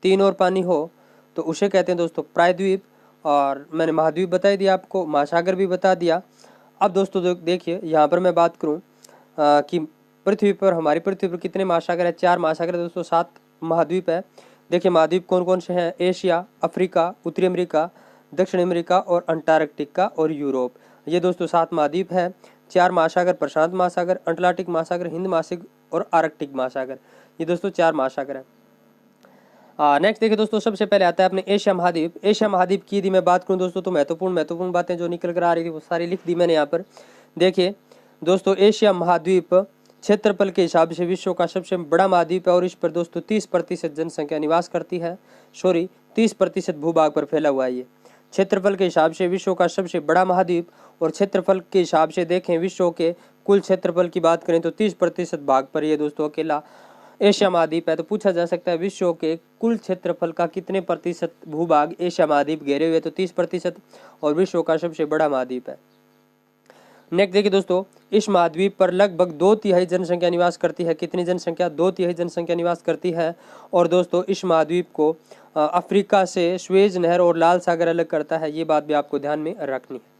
3 ओर पानी हो, तो उसे कहते हैं दोस्तों प्रायद्वीप। और मैंने महाद्वीप बता दिया आपको, महासागर भी बता दिया। अब दोस्तों देखिए यहाँ पर मैं बात करूँ कि पृथ्वी पर, हमारी पृथ्वी पर कितने महासागर है, 4 महासागर है दोस्तों, 7 महाद्वीप है। देखिए महाद्वीप कौन कौन से हैं, एशिया, अफ्रीका, उत्तरी अमेरिका, दक्षिण अमेरिका और अंटार्कटिका और यूरोप, ये दोस्तों 7 महाद्वीप है। 4 महासागर, प्रशांत महासागर, अटलांटिक महासागर, हिंद महासागर और आर्कटिक महासागर, ये दोस्तों 4 महासागर है। नेक्स्ट देखिए दोस्तों, सबसे पहले आता है अपने एशिया महाद्वीप। एशिया महाद्वीप की यदि मैं बात करूं दोस्तों, तो महत्वपूर्ण बातें जो निकल कर आ रही थी वो सारी लिख दी मैंने यहाँ पर। देखिए दोस्तों, एशिया महाद्वीप क्षेत्रफल के हिसाब से विश्व का सबसे बड़ा महाद्वीप है और इस पर दोस्तों 30% जनसंख्या निवास करती है। 30% भूभाग पर फैला हुआ है ये। क्षेत्रफल के हिसाब से विश्व का सबसे बड़ा महाद्वीप, और क्षेत्रफल के हिसाब से देखें विश्व के कुल क्षेत्रफल की बात करें तो 30% भाग पर ये दोस्तों अकेला एशिया महाद्वीप है। तो पूछा जा सकता है विश्व के कुल क्षेत्रफल का कितने प्रतिशत भूभाग एशिया महाद्वीप घेरे हुए, तो 30%, और विश्व का सबसे बड़ा महाद्वीप है। नेक्स्ट देखिए दोस्तों, इस महाद्वीप पर लगभग 2/3 जनसंख्या निवास करती है। कितनी जनसंख्या? 2/3 जनसंख्या निवास करती है। और दोस्तों इस महाद्वीप को अफ्रीका से स्वेज नहर और लाल सागर अलग करता है, ये बात भी आपको ध्यान में रखनी है।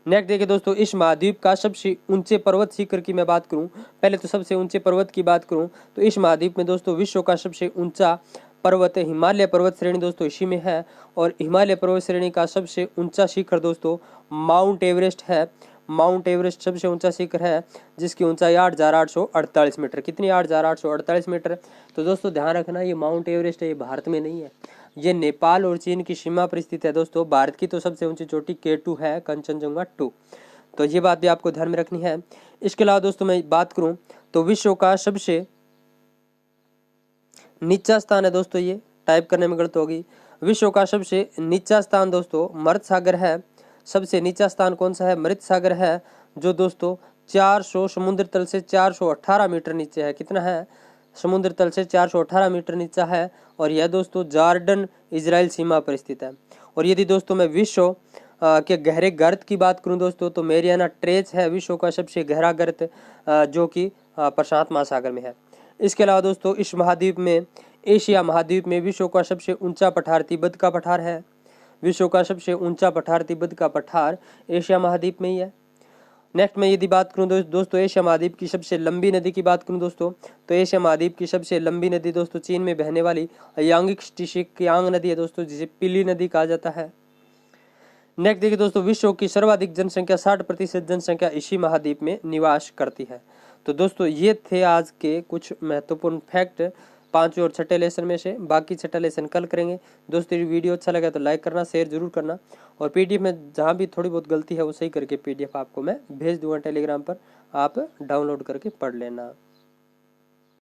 नेक्स्ट देखिए दोस्तों, इस महाद्वीप का सबसे ऊंचे पर्वत शिखर की मैं बात करूं, पहले तो सबसे ऊंचे पर्वत की बात करूं तो इस महाद्वीप में दोस्तों विश्व का सबसे ऊंचा पर्वत हिमालय पर्वत श्रेणी दोस्तों इसी में है। और हिमालय पर्वत श्रेणी का सबसे ऊंचा शिखर दोस्तों माउंट एवरेस्ट है। माउंट एवरेस्ट सबसे ऊंचा शिखर है जिसकी ऊंचाई 8,848 मीटर। कितनी? 8,848 मीटर। तो दोस्तों ध्यान रखना, ये माउंट एवरेस्ट है, ये भारत में नहीं है, ये नेपाल और चीन की सीमा पर स्थित है दोस्तों। भारत की तो सबसे ऊंची चोटी K2 है, कंचनजंगा 2। तो ये बात भी आपको ध्यान में रखनी है। इसके अलावा दोस्तों मैं बात करूं तो विश्व का सबसे नीचा स्थान है दोस्तों, ये टाइप करने में गलत होगी, विश्व का सबसे नीचा स्थान दोस्तों मृत सागर है। सबसे नीचा स्थान कौन सा है? मृत सागर है, जो दोस्तों 400 समुद्र तल से 418 मीटर नीचे है। कितना है? समुद्र तल से 418 मीटर नीचा है और यह दोस्तों जॉर्डन इजराइल सीमा पर स्थित है। और यदि दोस्तों मैं विश्व के गहरे गर्त की बात करूं दोस्तों तो मैरियाना ट्रेंच है विश्व का सबसे गहरा गर्त जो कि प्रशांत महासागर में है। इसके अलावा दोस्तों इस महाद्वीप में, एशिया महाद्वीप में विश्व का सबसे ऊंचा पठार तिब्बत का पठार है। विश्व का सबसे ऊंचा पठार तिब्बत का पठार एशिया महाद्वीप में ही है। नेक्स्ट मैं यदि बात करूं दोस्तों एशिया महाद्वीप की सबसे लंबी नदी की बात करूं दोस्तों तो एशिया महाद्वीप की सबसे लंबी नदी दोस्तों चीन में बहने वाली यांगिक नदी है दोस्तों, जिसे पीली नदी कहा जाता है। नेक्स्ट देखिए दोस्तों, विश्व की सर्वाधिक जनसंख्या 60% जनसंख्या इसी महाद्वीप में निवास करती है। तो दोस्तों ये थे आज के कुछ महत्वपूर्ण फैक्ट 5वें और 6ठे लेसन में से। बाकी 6ठा लेसन कल करेंगे। दोस्तों ये वीडियो अच्छा लगा तो लाइक करना, शेयर जरूर करना और पीडीएफ में जहाँ भी थोड़ी बहुत गलती है वो सही करके पीडीएफ आपको मैं भेज दूंगा टेलीग्राम पर, आप डाउनलोड करके पढ़ लेना।